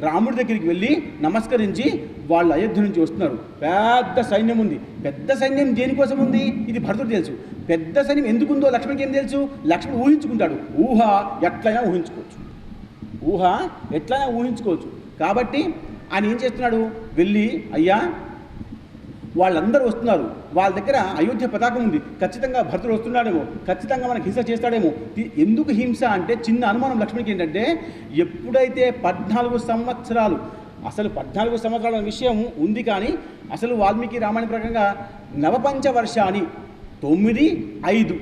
A: రాముడి దగ్గరికి వెళ్ళి నమస్కరించి వాళ్ళు అయోధ్య నుంచి వస్తున్నారు. పెద్ద సైన్యం ఉంది. పెద్ద సైన్యం దేనికోసం ఉంది ఇది భరతుడు తెలుసు. పెద్ద సైన్యం ఎందుకుందో లక్ష్మణ్కి ఏం తెలుసు? లక్ష్మణుడు ఊహించుకుంటాడు. ఊహ ఎట్లయినా ఊహించుకోవచ్చు. కాబట్టి ఆయన ఏం చేస్తున్నాడు? వెళ్ళి అయ్యా వాళ్ళందరూ వస్తున్నారు, వాళ్ళ దగ్గర అయోధ్య పతాకం ఉంది, ఖచ్చితంగా భరతుడు వస్తున్నాడేమో, ఖచ్చితంగా మనకు హింస చేస్తాడేమో. ఎందుకు హింస అంటే చిన్న అనుమానం లక్ష్మణుడికి ఏంటంటే ఎప్పుడైతే 14 సంవత్సరాలు అసలు 14 సంవత్సరాల విషయం ఉంది, కానీ అసలు వాల్మీకి రామాయణ ప్రకారంగా నవపంచవర్షాన్ని 9, 5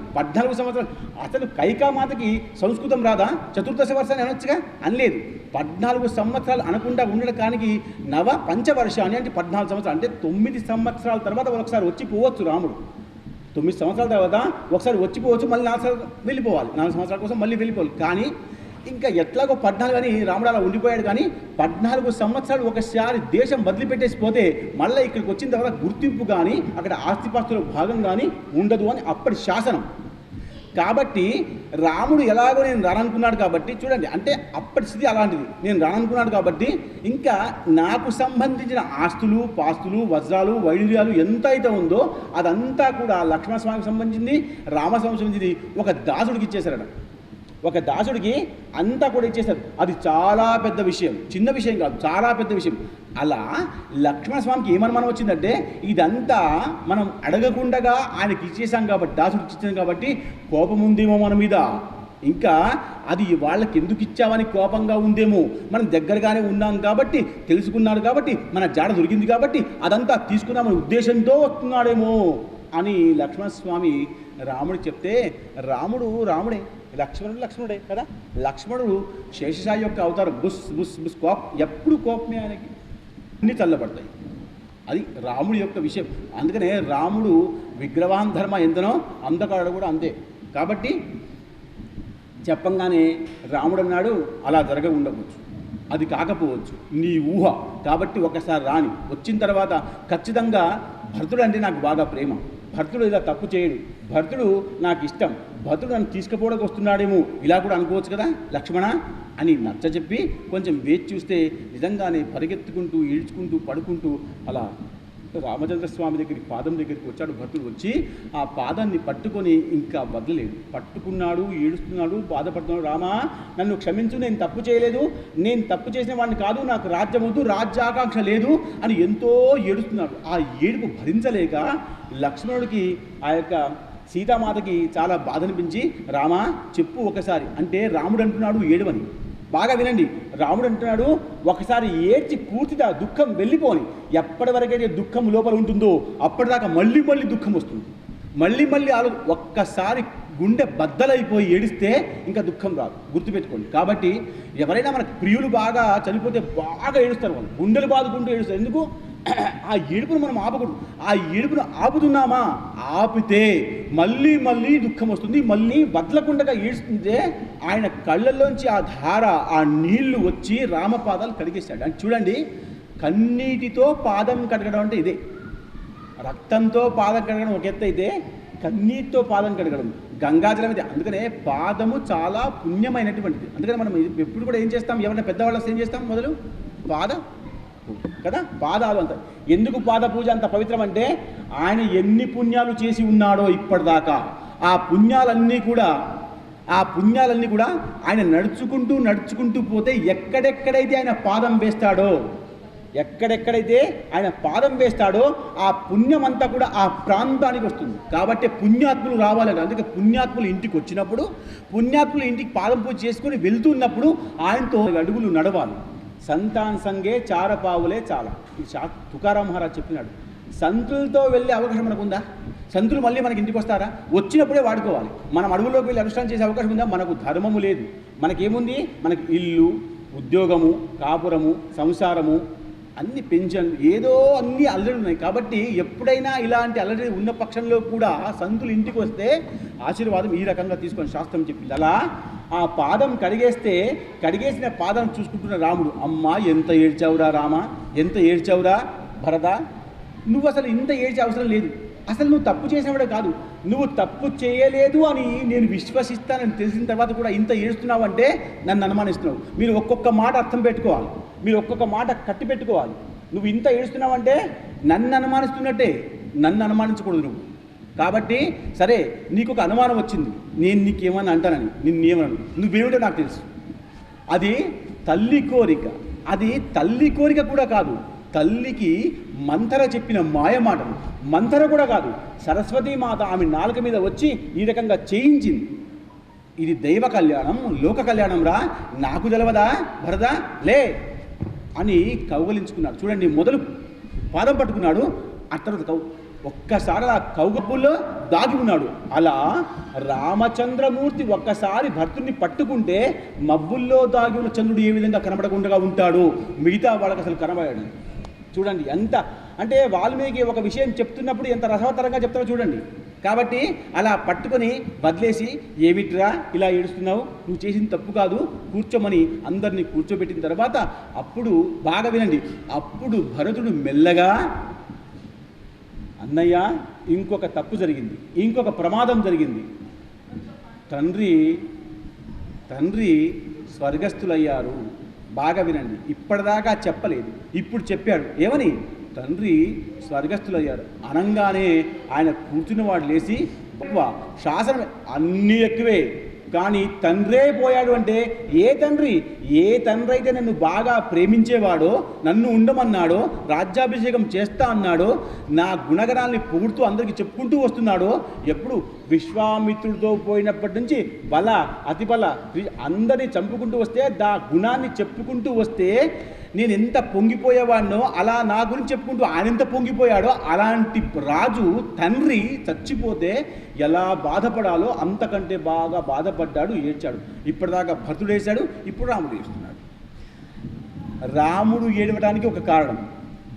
A: 14 సంవత్సరాలు. అసలు కైకామాతకి సంస్కృతం రాదా? చతుర్దశ వర్షాన్ని అనొచ్చుగా, అనలేదు. 14 సంవత్సరాలు అనకుండా ఉండడానికి నవ పంచవర్షాన్ని అంటే 14 సంవత్సరాలు అంటే 9 సంవత్సరాల తర్వాత ఒకసారి వచ్చి పోవచ్చు రాముడు. 9 సంవత్సరాల తర్వాత ఒకసారి వచ్చిపోవచ్చు, మళ్ళీ 4 సంవత్సరాలు వెళ్ళిపోవాలి, 4 సంవత్సరాల కోసం మళ్ళీ వెళ్ళిపోవాలి. కానీ ఇంకా ఎట్లాగో 14 అని రాముడు అలా ఉండిపోయాడు. కానీ 14 సంవత్సరాలు ఒకసారి దేశం వదిలిపెట్టేసి పోతే మళ్ళీ ఇక్కడికి వచ్చిన తర్వాత గుర్తింపు కానీ అక్కడ ఆస్తిపాస్తుల భాగం కానీ ఉండదు అని అప్పటి శాసనం. కాబట్టి రాముడు ఎలాగో నేను రాననుకున్నాడు కాబట్టి చూడండి, అంటే అప్పటి స్థితి అలాంటిది. నేను రాననుకున్నాడు కాబట్టి ఇంకా నాకు సంబంధించిన ఆస్తులు, పాస్తులు, వజ్రాలు, వైడూర్యాలు ఎంత అయితే ఉందో అదంతా కూడా లక్ష్మణస్వామికి సంబంధించింది, రామస్వామికి సంబంధించింది ఒక దాసుడికి ఇచ్చేశారట. ఒక దాసుడికి అంతా కూడా ఇచ్చేశారు. అది చాలా పెద్ద విషయం, చిన్న విషయం కాదు, చాలా పెద్ద విషయం. అలా లక్ష్మణస్వామికి ఏమనుమానం వచ్చిందంటే ఇదంతా మనం అడగకుండగా ఆయనకి ఇచ్చేసాం కాబట్టి, దాసుడికి ఇచ్చాం కాబట్టి కోపం ఉందేమో మన మీద, ఇంకా అది వాళ్ళకి ఎందుకు ఇచ్చామని కోపంగా ఉందేమో, మనం దగ్గరగానే ఉన్నాం కాబట్టి, తెలుసుకున్నారు కాబట్టి, మన జాడ దొరికింది కాబట్టి అదంతా తీసుకున్నామని ఉద్దేశంతో వస్తున్నాడేమో అని లక్ష్మణస్వామి రాముడు చెప్తే, రాముడే, లక్ష్మణుడే కదా. లక్ష్మణుడు శేషసాయి యొక్క అవతారం. బుస్ ఎప్పుడు కోపమే ఆయనకి, అన్ని చల్లబడతాయి. అది రాముడి యొక్క విషయం. అందుకనే రాముడు విగ్రహాన్ ధర్మ ఎంతనో అంధకారుడు కూడా అంతే. కాబట్టి చెప్పంగానే రాముడు అన్నాడు అలా జరగ ఉండవచ్చు, అది కాకపోవచ్చు, నీ ఊహ. కాబట్టి ఒకసారి రాని, వచ్చిన తర్వాత ఖచ్చితంగా భరతుడు అంటే నాకు బాగా ప్రేమ, భరతుడు ఇలా తప్పు చేయడు, భరతుడు నాకు ఇష్టం, భరతుడు నన్ను తీసుకుపోవడానికి వస్తున్నాడేమో ఇలా కూడా అనుకోవచ్చు కదా లక్ష్మణ అని నచ్చజెప్పి కొంచెం వేచి చూస్తే నిజంగానే పరిగెత్తుకుంటూ ఈడ్చుకుంటూ పడుకుంటూ అలా రామచంద్ర స్వామి దగ్గరికి పాదం దగ్గరికి వచ్చాడు. భరతుడు వచ్చి ఆ పాదాన్ని పట్టుకొని ఇంకా వదలలేడు, పట్టుకున్నాడు, ఏడుస్తున్నాడు, బాధపడుతున్నాడు. రామా నన్ను క్షమించు, నేను తప్పు చేయలేదు, నేను తప్పు చేసిన వాడిని కాదు, నాకు రాజ్యం వద్దు, రాజ్యాకాంక్ష లేదు అని ఎంతో ఏడుస్తున్నాడు. ఆ ఏడుపు భరించలేక లక్ష్మణుడికి ఆ యొక్క సీతామాతకి చాలా బాధ అనిపించి, రామా చెప్పు ఒకసారి అంటే రాముడు అంటున్నాడు ఏడవని. బాగా వినండి, రాముడు అంటున్నాడు ఒకసారి ఏడ్చి పూర్తిగా దుఃఖం వెళ్ళిపోని. ఎప్పటి వరకైతే దుఃఖం లోపల ఉంటుందో అప్పటిదాకా మళ్ళీ దుఃఖం వస్తుంది. మళ్ళీ ఒక్కసారి గుండె బద్దలైపోయి ఏడిస్తే ఇంకా దుఃఖం రాదు, గుర్తుపెట్టుకోండి. కాబట్టి ఎవరైనా మనకు ప్రియులు బాగా చనిపోతే బాగా ఏడుస్తారు, వాళ్ళు గుండెలు బాదుకుంటూ ఏడుస్తారు. ఎందుకు? ఆ ఏడుపును మనం ఆపకూడదు. ఆ ఏడుపును ఆపుతున్నామా, ఆపితే మళ్ళీ దుఃఖం వస్తుంది. మళ్ళీ వదలకుండా ఏడుస్తుంటే ఆయన కళ్ళల్లోంచి ఆ ధార, ఆ నీళ్లు వచ్చి రామపాదాలు కడిగేశాడు. అంటే చూడండి, కన్నీటితో పాదం కడగడం అంటే ఇదే. రక్తంతో పాదం కడగడం ఒక ఎత్తు అయితే, కన్నీటితో పాదం కడగడం గంగాజలం ఇది. అందుకనే పాదము చాలా పుణ్యమైనటువంటిది. అందుకని మనం ఎప్పుడు కూడా ఏం చేస్తాం, ఎవరైనా పెద్దవాళ్ళకి ఏం చేస్తాం, మొదలు పాద కదా, పాదాలు అంత. ఎందుకు పాద పూజ అంత పవిత్రం అంటే ఆయన ఎన్ని పుణ్యాలు చేసి ఉన్నాడో ఇప్పటిదాకా, ఆ పుణ్యాలన్నీ కూడా ఆయన నడుచుకుంటూ పోతే ఎక్కడెక్కడైతే ఆయన పాదం వేస్తాడో ఆ పుణ్యం అంతా కూడా ఆ ప్రాంతానికి వస్తుంది. కాబట్టి పుణ్యాత్ములు రావాలని, అందుకే పుణ్యాత్ములు ఇంటికి వచ్చినప్పుడు, పుణ్యాత్ములు ఇంటికి పాదం పూజ చేసుకుని వెళ్తున్నప్పుడు ఆయనతో అడుగులు నడవాలి. సంతాన్ సంగే చారపావులే చాలా, ఈ తుకారాం మహారాజ్ చెప్పినాడు. సంతులతో వెళ్ళే అవకాశం మనకుందా? సంతులు మళ్ళీ మనకి ఇంటికి వస్తారా? వచ్చినప్పుడే వాడుకోవాలి. మనం అడవుల్లోకి వెళ్ళి అనుష్ఠానం చేసే అవకాశం ఉందా? మనకు ధర్మము లేదు. మనకేముంది? మనకి ఇల్లు, ఉద్యోగము, కాపురము, సంసారము, అన్ని పెన్షన్లు ఏదో అన్ని అల్లరి ఉన్నాయి. కాబట్టి ఎప్పుడైనా ఇలాంటి అల్లరి ఉన్న పక్షంలో కూడా సంతులు ఇంటికి వస్తే ఆశీర్వాదం ఈ రకంగా తీసుకొని శాస్త్రం చెప్పింది. అలా ఆ పాదం కడిగేసిన పాదం చూసుకుంటున్న రాముడు, అమ్మా ఎంత ఏడ్చావురా రామ, ఎంత ఏడ్చావురా భరత, నువ్వు అసలు ఇంత ఏడ్చే అవసరం లేదు, అసలు నువ్వు తప్పు చేసినవాడే కాదు, నువ్వు తప్పు చేయలేదు అని నేను విశ్వసిస్తానని తెలిసిన తర్వాత కూడా ఇంత ఏడుస్తున్నావు అంటే నన్ను అనుమానిస్తున్నావు. మీరు ఒక్కొక్క మాట అర్థం పెట్టుకోవాలి, మీరు ఒక్కొక్క మాట కట్టి పెట్టుకోవాలి. నువ్వు ఇంత ఏడుస్తున్నావు అంటే నన్ను అనుమానిస్తున్నట్టే, నన్ను అనుమానించకూడదు నువ్వు. కాబట్టి సరే నీకు ఒక అనుమానం వచ్చింది, నేను నీకేమన్నా అంటానని, నిన్నేమన్నాను, నువ్వేమిటో నాకు తెలుసు. అది తల్లి కోరిక, అది తల్లి కోరిక కూడా కాదు, తల్లికి మంతర చెప్పిన మాయ మాటలు. మంతర కూడా కాదు, సరస్వతీమాత ఆమె నాలుక మీద వచ్చి ఈ రకంగా చేయించింది. ఇది దైవ కళ్యాణం, లోక కళ్యాణం రా, నాకు తెలవదా భరత, లే అని కౌగలించుకున్నాడు. చూడండి, మొదలు పాదం పట్టుకున్నాడు, ఆ తర్వాత ఒక్కసారి ఆ కౌగపుల్లో దాగి ఉన్నాడు. అలా రామచంద్రమూర్తి ఒక్కసారి భర్తుడిని పట్టుకుంటే మబ్బుల్లో దాగి ఉన్న చంద్రుడు ఏ విధంగా కనబడకుండా ఉంటాడు, మిగతా వాళ్ళకి అసలు కనబడాడు. చూడండి ఎంత అంటే వాల్మీకి ఒక విషయం చెప్తున్నప్పుడు ఎంత రసవత్తరంగా చెప్తారో చూడండి. కాబట్టి అలా పట్టుకొని వదిలేసి, ఏమిట్రా ఇలా ఏడుస్తున్నావు, నువ్వు చేసిన తప్పు కాదు, కూర్చోమని అందరినీ కూర్చోబెట్టిన తర్వాత అప్పుడు బాగా వినండి, అప్పుడు భరతుడు మెల్లగా, అన్నయ్య ఇంకొక తప్పు జరిగింది, ఇంకొక ప్రమాదం జరిగింది, తండ్రి స్వర్గస్థులయ్యారు. బాగా వినండి, ఇప్పటిదాకా చెప్పలేదు, ఇప్పుడు చెప్పాడు. ఏమని? తండ్రి స్వర్గస్థులయ్యారు అనంగానే ఆయన కూర్చున్నవాడు లేచి, శాసనం అన్నీ ఎక్కువే కానీ తండ్రే పోయాడు అంటే ఏ తండ్రి అయితే నన్ను బాగా ప్రేమించేవాడో, నన్ను ఉండమన్నాడో, రాజ్యాభిషేకం చేస్తా అన్నాడో, నా గుణగణాలని పొగుడుతూ అందరికీ చెప్పుకుంటూ వస్తున్నాడో, ఎప్పుడు విశ్వామిత్రుడితో పోయినప్పటి నుంచి బల అతిబల అందరినీ చంపుకుంటూ వస్తే, దా గుణాన్ని చెప్పుకుంటూ వస్తే నేను ఎంత పొంగిపోయేవాడినో, అలా నా గురించి చెప్పుకుంటూ ఆయన ఎంత పొంగిపోయాడో, అలాంటి రాజు తండ్రి చచ్చిపోతే ఎలా బాధపడాలో అంతకంటే బాగా బాధపడ్డాడు, ఏడ్చాడు. ఇప్పటిదాకా భరతుడు వేశాడు, ఇప్పుడు రాముడు ఏడుస్తున్నాడు. రాముడు ఏడవడానికి ఒక కారణం,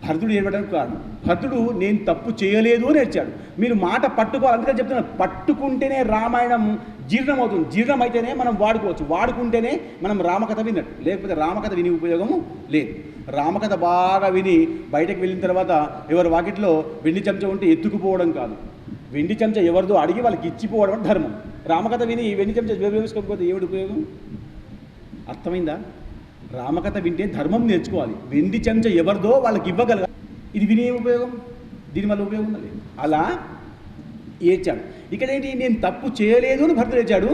A: భరతుడు ఏడవడానికి కారణం. భరతుడు నేను తప్పు చేయలేదు అని ఏడ్చాడు. మీరు మాట పట్టుకోవాలి, అందుకని చెప్తున్నాను, పట్టుకుంటేనే రామాయణం జీర్ణమవుతుంది, జీర్ణమైతేనే మనం వాడుకుంటేనే మనం రామకథ విన్నట్టు, లేకపోతే రామకథ విని ఉపయోగము లేదు. రామకథ బాగా విని బయటకు వెళ్ళిన తర్వాత ఎవరి వాకిట్లో వెండి చెంచా ఉంటే ఎత్తుకుపోవడం కాదు, వెండి చెంచా ఎవరిదో అడిగి వాళ్ళకి ఇచ్చిపోవడం ధర్మం. రామకథ విని వెండి చెంచా వేసుకోకపోతే ఏమిటి ఉపయోగం? అర్థమైందా? రామకథ వింటే ధర్మం నేర్చుకోవాలి, వెండి చెంచా ఎవరిదో వాళ్ళకి ఇవ్వగలగాలి. ఇది వినే ఉపయోగం, దీనివల్ల ఉపయోగం ఉన్నది. అలా ఏడ్చాడు. ఇక్కడేంటి, నేను తప్పు చేయలేదు అని భర్త ఏడ్చాడు.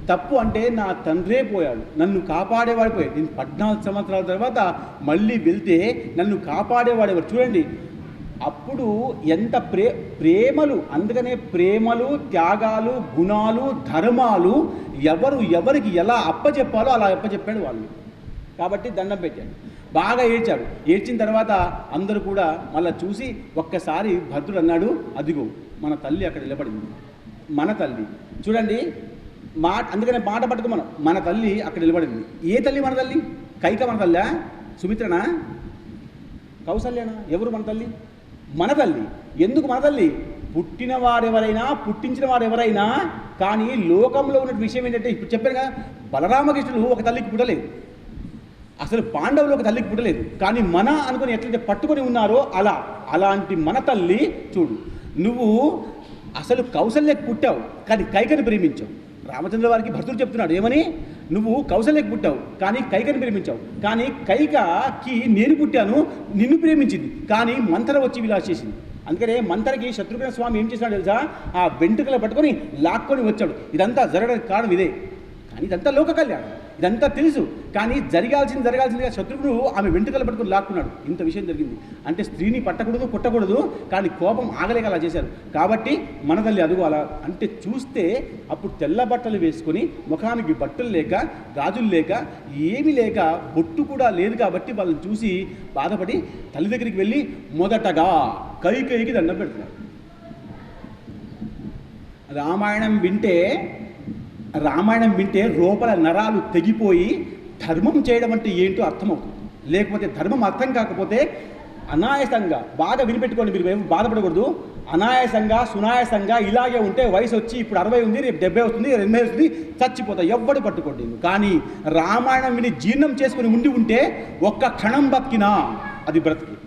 A: తప్పు అంటే నా తండ్రే పోయాడు, నన్ను కాపాడేవాడు పోయాడు. నేను 14 సంవత్సరాల తర్వాత మళ్ళీ వెళ్తే నన్ను కాపాడేవాడేవాడు. చూడండి, అప్పుడు ఎంత ప్రేమలు, అందుకనే ప్రేమలు, త్యాగాలు, గుణాలు, ధర్మాలు ఎవరికి ఎలా అప్పచెప్పాలో అలా అప్పచెప్పాడు వాళ్ళు. కాబట్టి దండం పెట్టాడు, బాగా ఏడ్చాడు. ఏడ్చిన తర్వాత అందరూ కూడా మళ్ళీ చూసి ఒక్కసారి భద్రుడు అన్నాడు, అదిగో మన తల్లి అక్కడ నిలబడింది, మన తల్లి. చూడండి, అందుకనే మాట పట్టుకోమను, మన తల్లి అక్కడ నిలబడింది. ఏ తల్లి మన తల్లి? కైక మన తల్లా? సుమిత్రనా? కౌసల్యనా? ఎవరు మన తల్లి? మన తల్లి. ఎందుకు మన తల్లి? పుట్టిన వారెవరైనా, పుట్టించిన వారెవరైనా కానీ లోకంలో ఉన్న విషయం ఏంటంటే, ఇప్పుడు చెప్పాను కదా, బలరామకృష్ణులు ఒక తల్లికి పుట్టలేదు, అసలు పాండవులు ఒక తల్లికి పుట్టలేదు, కానీ మన అనుకుని ఎట్లయితే పట్టుకొని ఉన్నారో అలాంటి మన తల్లి. చూడు, నువ్వు అసలు కౌసల్యకు పుట్టావు కానీ కైకని ప్రేమించావు. రామచంద్ర వారికి భర్తుడు చెప్తున్నాడు ఏమని, నువ్వు కౌసల్యకు పుట్టావు కానీ కైకని ప్రేమించావు, కానీ కైకకి నేను పుట్టాను, నిన్ను ప్రేమించింది, కానీ మంతర వచ్చి విలాస్ చేసింది. అందుకనే మంతరకి శత్రుఘ్న స్వామి ఏం చేసినాడు తెలుసా, ఆ వెంట్రుకలు పట్టుకొని లాక్కొని వచ్చాడు. ఇదంతా జరగడానికి కారణం ఇదే. కానీ ఇదంతా లోక కళ్యాణం, ఇదంతా తెలుసు. కానీ జరగాల్సిందిగా శత్రుఘ్నుడు ఆమె వెంట్రుకలు పట్టుకుని లాక్కున్నాడు. ఇంత విషయం జరిగింది అంటే స్త్రీని పట్టకూడదు, కొట్టకూడదు, కానీ కోపం ఆగలేక అలా చేశారు. కాబట్టి మన తల్లి అదుగు అలా అంటే చూస్తే అప్పుడు తెల్ల బట్టలు వేసుకొని, ముఖానికి బట్టలు లేక, గాజులు లేక, ఏమీ లేక, బొట్టు కూడా లేదు. కాబట్టి వాళ్ళని చూసి బాధపడి తల్లి దగ్గరికి వెళ్ళి మొదటగా కైకేయికి దండం పెడుతున్నారు. రామాయణం వింటే లోపల నరాలు తెగిపోయి ధర్మం చేయడం అంటే ఏంటో అర్థమవుతుంది. లేకపోతే ధర్మం అర్థం కాకపోతే అనాయాసంగా బాగా వినిపెట్టుకోండి, మీరు ఏమి బాధపడకూడదు. అనాయాసంగా సునాయాసంగా ఇలాగే ఉంటే వయసు వచ్చి ఇప్పుడు 60 ఉంది, రేపు 70 వస్తుంది, 80 వస్తుంది, చచ్చిపోతా, ఎవ్వడు పట్టుకోండి. కానీ రామాయణం విని జీర్ణం చేసుకుని ఉంటే ఒక్క క్షణం బతికినా అది బ్రతికి.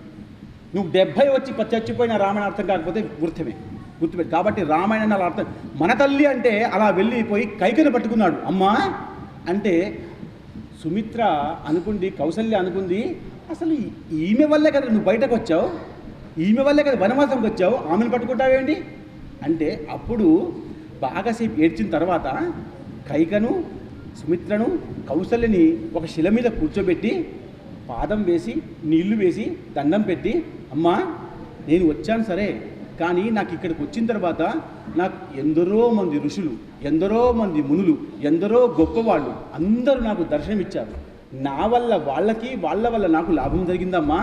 A: నువ్వు 70 వచ్చి చచ్చిపోయిన రామాయణం అర్థం కాకపోతే వృర్థమే, గుర్తుపెట్టి. కాబట్టి రామాయణం అలా అర్థం. మన తల్లి అంటే అలా వెళ్ళిపోయి కైకను పట్టుకున్నాడు. అమ్మా అంటే సుమిత్ర అనుకుంది, కౌసల్య అనుకుంది, అసలు ఈమె వల్లే కదా నువ్వు బయటకు వచ్చావు, ఈమె వల్లే కదా వనవాసంకి వచ్చావు, ఆమెను పట్టుకుంటావేంటి అంటే అప్పుడు బాగాసేపు ఏడ్చిన తర్వాత కైకను, సుమిత్రను, కౌసల్యని ఒక శిల మీద కూర్చోబెట్టి పాదం వేసి నీళ్లు వేసి దండం పెట్టి, అమ్మా నేను వచ్చాను సరే, కానీ నాకు ఇక్కడికి వచ్చిన తర్వాత నాకు ఎందరో మంది ఋషులు, ఎందరో మంది మునులు, ఎందరో గొప్పవాళ్ళు అందరూ నాకు దర్శనమిచ్చారు. నా వల్ల వాళ్ళకి, వాళ్ళ వల్ల నాకు లాభం జరిగిందమ్మా.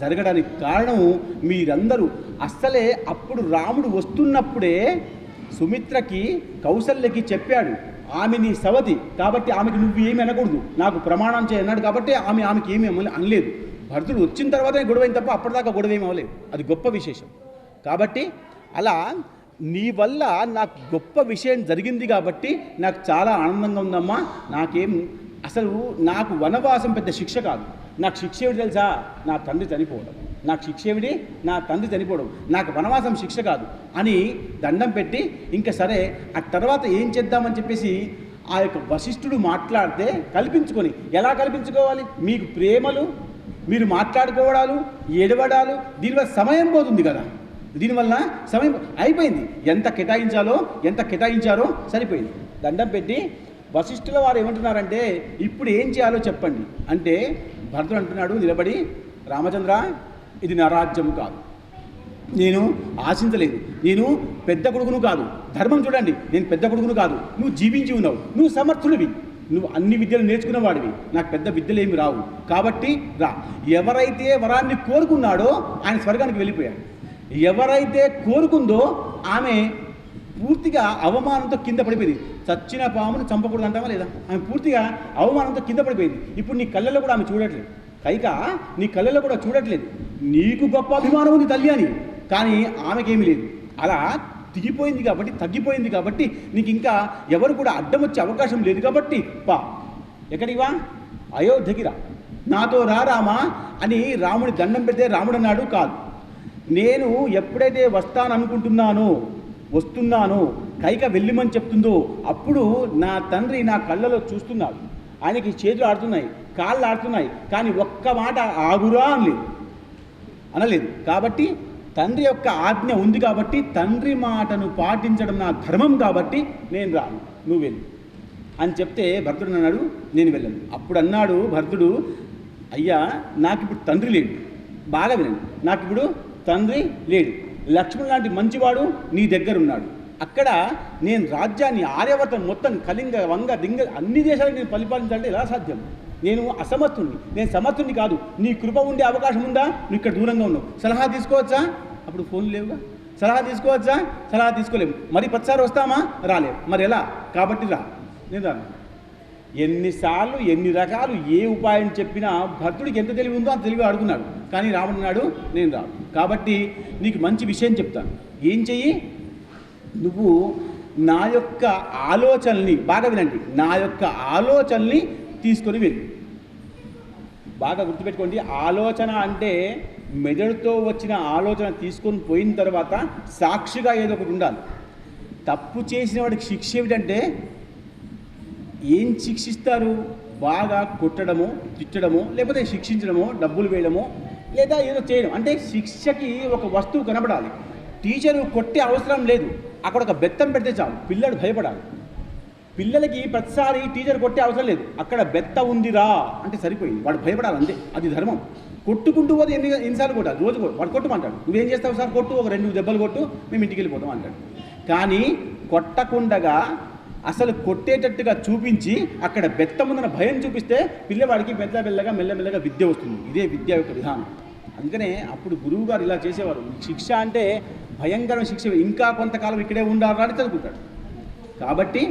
A: జరగడానికి కారణము మీరందరూ. అస్సలే అప్పుడు రాముడు వస్తున్నప్పుడే సుమిత్రకి, కౌసల్యకి చెప్పాడు, ఆమె నీ సవతి కాబట్టి ఆమెకి నువ్వు ఏమి అనకూడదు, నాకు ప్రమాణం చేయన్నాడు. కాబట్టి ఆమెకి ఏమి అనలేదు. భరతుడు వచ్చిన తర్వాతే గొడవైంది తప్ప అప్పటిదాకా గొడవ ఏమి అవ్వలేదు. అది గొప్ప విశేషం. కాబట్టి అలా నీ వల్ల నాకు గొప్ప విషయం జరిగింది కాబట్టి నాకు చాలా ఆనందంగా ఉందమ్మా. అసలు నాకు వనవాసం పెద్ద శిక్ష కాదు. నాకు శిక్ష ఏమిటి తెలుసా? నా తండ్రి చనిపోవడం. నాకు శిక్ష ఏమిటి? నా తండ్రి చనిపోవడం. నాకు వనవాసం శిక్ష కాదు అని దండం పెట్టి, ఇంకా సరే ఆ తర్వాత ఏం చేద్దామని చెప్పేసి ఆ యొక్క వశిష్ఠుడు మాట్లాడితే కల్పించుకొని, ఎలా కల్పించుకోవాలి? మీకు ప్రేమలు, మీరు మాట్లాడుకోవడాలు, ఏడవడాలు, దీనివల్ల సమయం పోతుంది కదా. దీనివల్ల సమయం అయిపోయింది. ఎంత కేటాయించారో సరిపోయింది. దండం పెట్టి వశిష్ఠుల వారు ఏమంటున్నారంటే, ఇప్పుడు ఏం చేయాలో చెప్పండి అంటే భరతుడు అంటున్నాడు నిలబడి, రామచంద్ర ఇది నా రాజ్యం కాదు, నేను ఆశించలేదు, నేను పెద్ద కొడుకును కాదు. ధర్మం చూడండి, నేను పెద్ద కొడుకును కాదు, నువ్వు జీవించి ఉన్నావు, నువ్వు సమర్థుడివి, నువ్వు అన్ని విద్యలు నేర్చుకున్న వాడివి, నాకు పెద్ద విద్యలు ఏమి రావు, కాబట్టి రా. ఎవరైతే వరాన్ని కోరుకున్నాడో ఆయన స్వర్గానికి వెళ్ళిపోయాడు. ఎవరైతే కోరుకుందో ఆమె పూర్తిగా అవమానంతో కింద పడిపోయింది. చచ్చిన పామును చంపకూడదు అంటావా లేదా? ఆమె పూర్తిగా అవమానంతో కింద పడిపోయింది. ఇప్పుడు నీ కళ్ళల్లో కూడా ఆమె చూడట్లేదు. కైక నీ కళ్ళల్లో కూడా చూడట్లేదు. నీకు గొప్ప అభిమానం ఉంది తల్లి అని, కానీ ఆమెకేమీ లేదు. అలా దిగిపోయింది కాబట్టి, తగ్గిపోయింది కాబట్టి నీకు ఇంకా ఎవరు కూడా అడ్డం వచ్చే అవకాశం లేదు. కాబట్టి ఎక్కడికి వా, అయోధ్యకి రా, నాతో రా రామా అని రాముడి దండం పెడితే రాముడు అన్నాడు, కాదు, నేను ఎప్పుడైతే వస్తున్నానో కైక వెళ్ళమని చెప్తుందో అప్పుడు నా తండ్రి నా కళ్ళలో చూస్తున్నాడు. ఆయనకి చేతులు ఆడుతున్నాయి, కాళ్ళు ఆడుతున్నాయి, కానీ ఒక్క మాట ఆగురా అనలేదు. కాబట్టి తండ్రి యొక్క ఆజ్ఞ ఉంది కాబట్టి, తండ్రి మాటను పాటించడం నా ధర్మం కాబట్టి నేను రాను, నువ్వు వెళ్ళు అని చెప్తే భరతుడు అన్నాడు, నేను వెళ్ళను. అప్పుడు అన్నాడు భరతుడు, అయ్యా నాకు ఇప్పుడు తండ్రి లేడు, బాగా వినండి, నాకు ఇప్పుడు తండ్రి లేడు, లక్ష్మణుడు లాంటి మంచివాడు నీ దగ్గర ఉన్నాడు. అక్కడ నేను రాజ్యాన్ని, ఆర్యవర్తం మొత్తం, కళింగ, వంగ, దింగ అన్ని దేశాలకు నేను పరిపాలించాలంటే ఎలా సాధ్యం? నేను అసమర్థుణ్ణి, నేను సమర్థుణ్ణి కాదు. నీ కృప ఉండే అవకాశం ఉందా? నువ్వు ఇక్కడ దూరంగా ఉన్నావు, సలహా తీసుకోవచ్చా? అప్పుడు ఫోన్లు లేవుగా, సలహా తీసుకోవచ్చా? సలహా తీసుకోలేము. మరి 10 సార్లు వస్తామా? రాలేము. మరి ఎలా? కాబట్టి రా, నేను రాను. ఎన్నిసార్లు ఎన్ని రకాలు ఏ ఉపాయం చెప్పినా భక్తుడికి ఎంత తెలివి ఉందో అంత తెలివి అడుగున్నాడు. కానీ రాముడు అన్నాడు, నేను రాను. కాబట్టి నీకు మంచి విషయం చెప్తాను, ఏం చెయ్యి, నువ్వు నా యొక్క ఆలోచనల్ని, బాగా వినండి, నా యొక్క ఆలోచనల్ని తీసుకొని వెళ్ళి. బాగా గుర్తుపెట్టుకోండి, ఆలోచన అంటే మెదడుతో వచ్చిన ఆలోచన తీసుకొని పోయిన తర్వాత సాక్షిగా ఏదో ఒకటి ఉండాలి. తప్పు చేసిన వాడికి శిక్ష ఏమిటంటే, ఏం శిక్షిస్తారు? బాగా కొట్టడమో, తిట్టడమో, లేకపోతే శిక్షించడమో, డబ్బులు వేయడమో, లేదా ఏదో చేయడం. అంటే శిక్షకి ఒక వస్తువు కనబడాలి. టీచరు కొట్టే అవసరం లేదు, అక్కడ ఒక బెత్తం పెడితే చాలు, పిల్లడు భయపడాలి. పిల్లలకి ప్రతిసారి టీచర్ కొట్టే అవసరం లేదు, అక్కడ బెత్త ఉందిరా అంటే సరిపోయింది, వాడు భయపడాలి, అంతే. అది ధర్మం. కొట్టుకుంటూ పోతే ఎన్నిసార్లు కొట్టాలి? రోజు వాడు కొట్టమంటాడు, నువ్వేం చేస్తావు సార్? కొట్టు, ఒక 2 దెబ్బలు కొట్టు, మేము ఇంటికి వెళ్ళిపోతాం అంటాడు. కానీ కొట్టకుండగా అసలు కొట్టేటట్టుగా చూపించి అక్కడ బెత్తముందన భయం చూపిస్తే పిల్లవాడికి మెల్లమెల్లగా విద్య వస్తుంది. ఇదే విద్య యొక్క విధానం. అందుకనే అప్పుడు గురువు గారు ఇలా చేసేవారు. శిక్ష అంటే భయంకరమైన శిక్ష, ఇంకా కొంతకాలం ఇక్కడే ఉండాలని చదువుకుంటాడు. కాబట్టి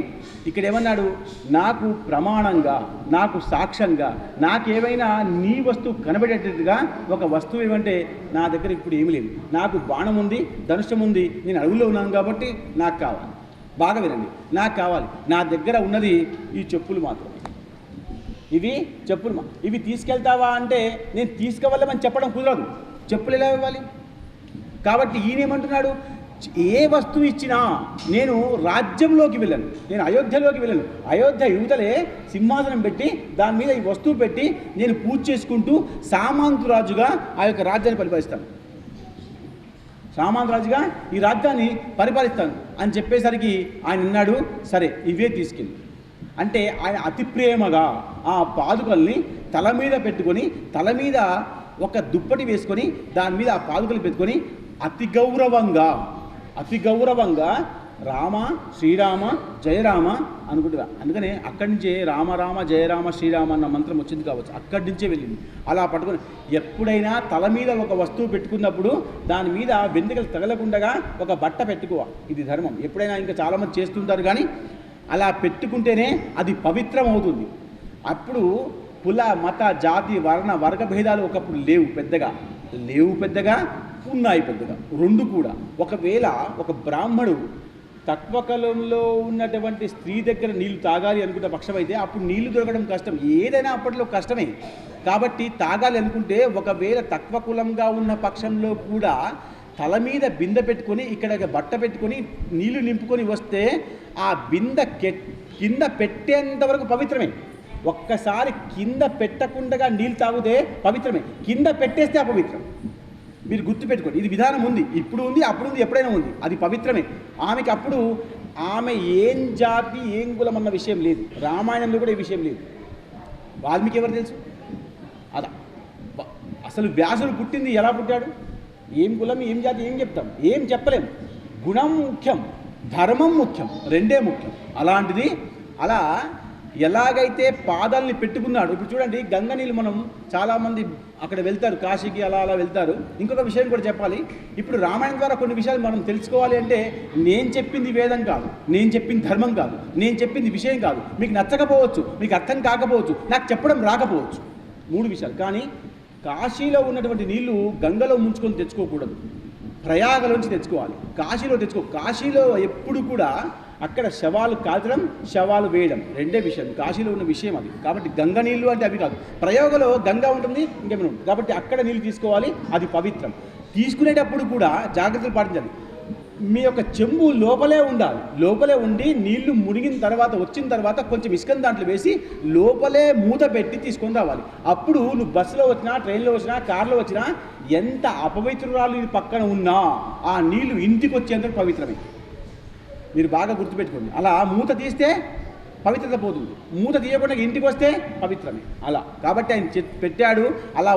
A: ఇక్కడ ఏమన్నాడు, నాకు ప్రమాణంగా, నాకు సాక్ష్యంగా, నాకేమైనా నీ వస్తువు కనబడేటట్టుగా ఒక వస్తువు ఏమంటే నా దగ్గర ఇప్పుడు ఏమీ లేదు. నాకు బాణం ఉంది, ధనుషం ఉంది, నేను అడవుల్లో ఉన్నాను కాబట్టి నాకు కావాలి. బాగా వినండి, నాకు కావాలి. నా దగ్గర ఉన్నది ఈ చెప్పులు మాత్రం. ఇవి చెప్పులు ఇవి తీసుకెళ్తావా అంటే నేను తీసుకువెళ్ళమని చెప్పడం కుదరదు. చెప్పులు ఎలా ఇవ్వాలి? కాబట్టి ఈయనేమంటున్నాడు, ఏ వస్తువు ఇచ్చినా నేను రాజ్యంలోకి వెళ్ళను, నేను అయోధ్యలోకి వెళ్ళను. అయోధ్య యువతలే సింహాసనం పెట్టి దాని మీద ఈ వస్తువు పెట్టి నేను పూజ చేసుకుంటూ సామంతరాజుగా ఆ యొక్క రాజ్యాన్ని పరిపాలిస్తాను, సామంతరాజుగా ఈ రాజ్యాన్ని పరిపాలిస్తాను అని చెప్పేసరికి ఆయన అన్నాడు, సరే ఇవే తీసుకెళ్ళి. అంటే ఆయన అతి ప్రేమగా ఆ పాదుకల్ని తల మీద పెట్టుకొని, తల మీద ఒక దుప్పటి వేసుకొని దాని మీద ఆ పాదుకలు పెట్టుకొని అతి గౌరవంగా రామ శ్రీరామ జయరామ అనుకుంటున్నా. అందుకనే అక్కడి నుంచే రామ రామ జయరామ శ్రీరామ అన్న మంత్రం వచ్చింది కావచ్చు, అక్కడి నుంచే వెళ్ళింది. అలా పట్టుకొని ఎప్పుడైనా తల మీద ఒక వస్తువు పెట్టుకున్నప్పుడు దాని మీద వెంట్రుకలు తగలకుండా ఒక బట్ట పెట్టుకోవాలి. ఇది ధర్మం. ఎప్పుడైనా ఇంకా చాలామంది చేస్తుంటారు, కానీ అలా పెట్టుకుంటేనే అది పవిత్రం అవుతుంది. అప్పుడు కుల మత జాతి వర్ణ వర్గ భేదాలు ఒకప్పుడు లేవు పెద్దగా, ఉన్నాయి పెద్దగా, రెండు కూడా. ఒకవేళ ఒక బ్రాహ్మడు తత్వకలంలో ఉన్నటువంటి స్త్రీ దగ్గర నీళ్లు తాగాలి అనుకున్న పక్షం అయితే అప్పుడు నీళ్లు దొరకడం కష్టం. ఏదైనా అప్పట్లో కష్టమే. కాబట్టి తాగాలి అనుకుంటే ఒకవేళ తత్వకులంగా ఉన్న పక్షంలో కూడా తల మీద బిందె పెట్టుకొని ఇక్కడ బట్ట పెట్టుకొని నీళ్లు నింపుకొని వస్తే ఆ బిందె కింద పెట్టేంత వరకు పవిత్రమే. ఒక్కసారి కింద పెట్టకుండా నీళ్ళు తాగితే పవిత్రమే, కింద పెట్టేస్తే అపవిత్రం. మీరు గుర్తుపెట్టుకోండి, ఇది విధానం ఉంది, ఇప్పుడు ఉంది, అప్పుడు ఉంది, ఎప్పుడైనా ఉంది, అది పవిత్రమే. ఆమెకి అప్పుడు ఆమె ఏం జాతి ఏం కులం అన్న విషయం లేదు. రామాయణంలో కూడా ఈ విషయం లేదు. వాల్మీకి ఎవరు తెలుసు? అదా అసలు వ్యాసుడు పుట్టింది ఎలా పుట్టాడు? ఏం కులం ఏం జాతి ఏం చెప్తాం? ఏం చెప్పలేము. గుణం ముఖ్యం, ధర్మం ముఖ్యం, రెండే ముఖ్యం. అలాంటిది అలా ఎలాగైతే పాదాలని పెట్టుకున్నాడు. ఇప్పుడు చూడండి, గంగ నీళ్ళు మనం చాలామంది అక్కడ వెళ్తారు, కాశీకి అలా వెళ్తారు. ఇంకొక విషయం కూడా చెప్పాలి. ఇప్పుడు రామాయణం ద్వారా కొన్ని విషయాలు మనం తెలుసుకోవాలి అంటే నేను చెప్పింది వేదం కాదు, నేను చెప్పింది ధర్మం కాదు, నేను చెప్పింది విషయం కాదు. మీకు నచ్చకపోవచ్చు, మీకు అర్థం కాకపోవచ్చు, నాకు చెప్పడం రాకపోవచ్చు, 3 విషయాలు. కానీ కాశీలో ఉన్నటువంటి నీళ్లు గంగలో ముంచుకొని తెచ్చుకోకూడదు, ప్రయాగలోంచి తెచ్చుకోవాలి. కాశీలో కాశీలో ఎప్పుడు కూడా అక్కడ శవాలు కాల్చడం, శవాలు వేయడం రెండే విషయం. కాశీలో ఉన్న విషయం అది. కాబట్టి గంగ నీళ్ళు అంటే అవి కాదు. ప్రయోగంలో గంగా ఉంటుంది, ఇంకేమైనా ఉంటుంది. కాబట్టి అక్కడ నీళ్ళు తీసుకోవాలి, అది పవిత్రం. తీసుకునేటప్పుడు కూడా జాగ్రత్తలు పాటించాలి. మీ యొక్క చెంబు లోపలే ఉండాలి. లోపలే ఉండి నీళ్లు మునిగిన తర్వాత వచ్చిన తర్వాత కొంచెం ఇసుకని దాంట్లో వేసి లోపలే మూత పెట్టి తీసుకొని రావాలి. అప్పుడు నువ్వు బస్సులో వచ్చినా, ట్రైన్లో వచ్చినా, కారులో వచ్చినా, ఎంత అపవిత్రురాలు పక్కన ఉన్నా ఆ నీళ్లు ఇంటికి వచ్చేందుకు పవిత్రమే. మీరు బాగా గుర్తుపెట్టుకోండి. అలా మూత తీస్తే పవిత్రత పోతుంది, మూత తీయకుండా ఇంటికి వస్తే పవిత్రమే. అలా కాబట్టి ఆయన పెట్టాడు. అలా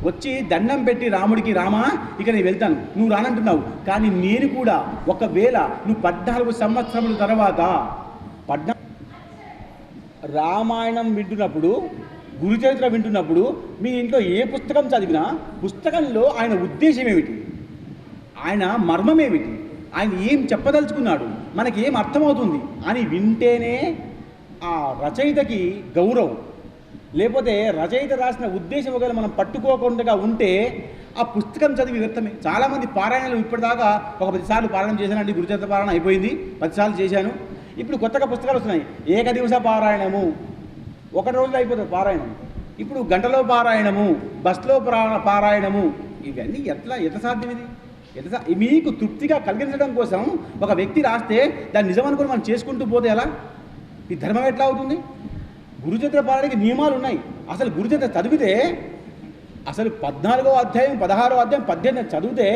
A: వచ్చి దండం పెట్టి రాముడికి, రామా ఇక నేను వెళ్తాను, నువ్వు రానంటున్నావు, కానీ నేను కూడా ఒకవేళ నువ్వు 14 సంవత్సరముల తర్వాత రామాయణం వింటున్నప్పుడు, గురుచరిత్ర వింటున్నప్పుడు మీ ఇంట్లో ఏ పుస్తకం చదివినా పుస్తకంలో ఆయన ఉద్దేశం ఏమిటి, ఆయన మర్మం ఏమిటి, ఆయన ఏం చెప్పదలుచుకున్నాడు, మనకి ఏం అర్థమవుతుంది అని వింటేనే ఆ రచయితకి గౌరవం. లేకపోతే రచయిత రాసిన ఉద్దేశం ఒకవేళ మనం పట్టుకోకుండా ఉంటే ఆ పుస్తకం చదివి వ్యర్థమే. చాలామంది పారాయణలు ఇప్పటిదాకా ఒక 10 సార్లు పారాయణం చేశానండి, గురుచరిత్ర పారాయణ అయిపోయింది, 10 సార్లు చేశాను. ఇప్పుడు కొత్తగా పుస్తకాలు వస్తున్నాయి, ఏకదివస పారాయణము, 1 రోజులో అయిపోతుంది పారాయణం. ఇప్పుడు గంటలో పారాయణము, బస్లో పారాయణము, ఇవన్నీ ఎట్లా సాధ్యం? ఇది మీకు తృప్తిగా కలిగించడం కోసం ఒక వ్యక్తి రాస్తే దాన్ని నిజం అనుకుని మనం చేసుకుంటూ పోతే ఎలా? ఈ ధర్మం ఎట్లా అవుతుంది? గురుచరిత్ర పారాయణకి నియమాలు ఉన్నాయి. అసలు గురుచరిత్ర చదివితే అసలు 14వ అధ్యాయం, 16వ అధ్యాయం, 18 చదివితే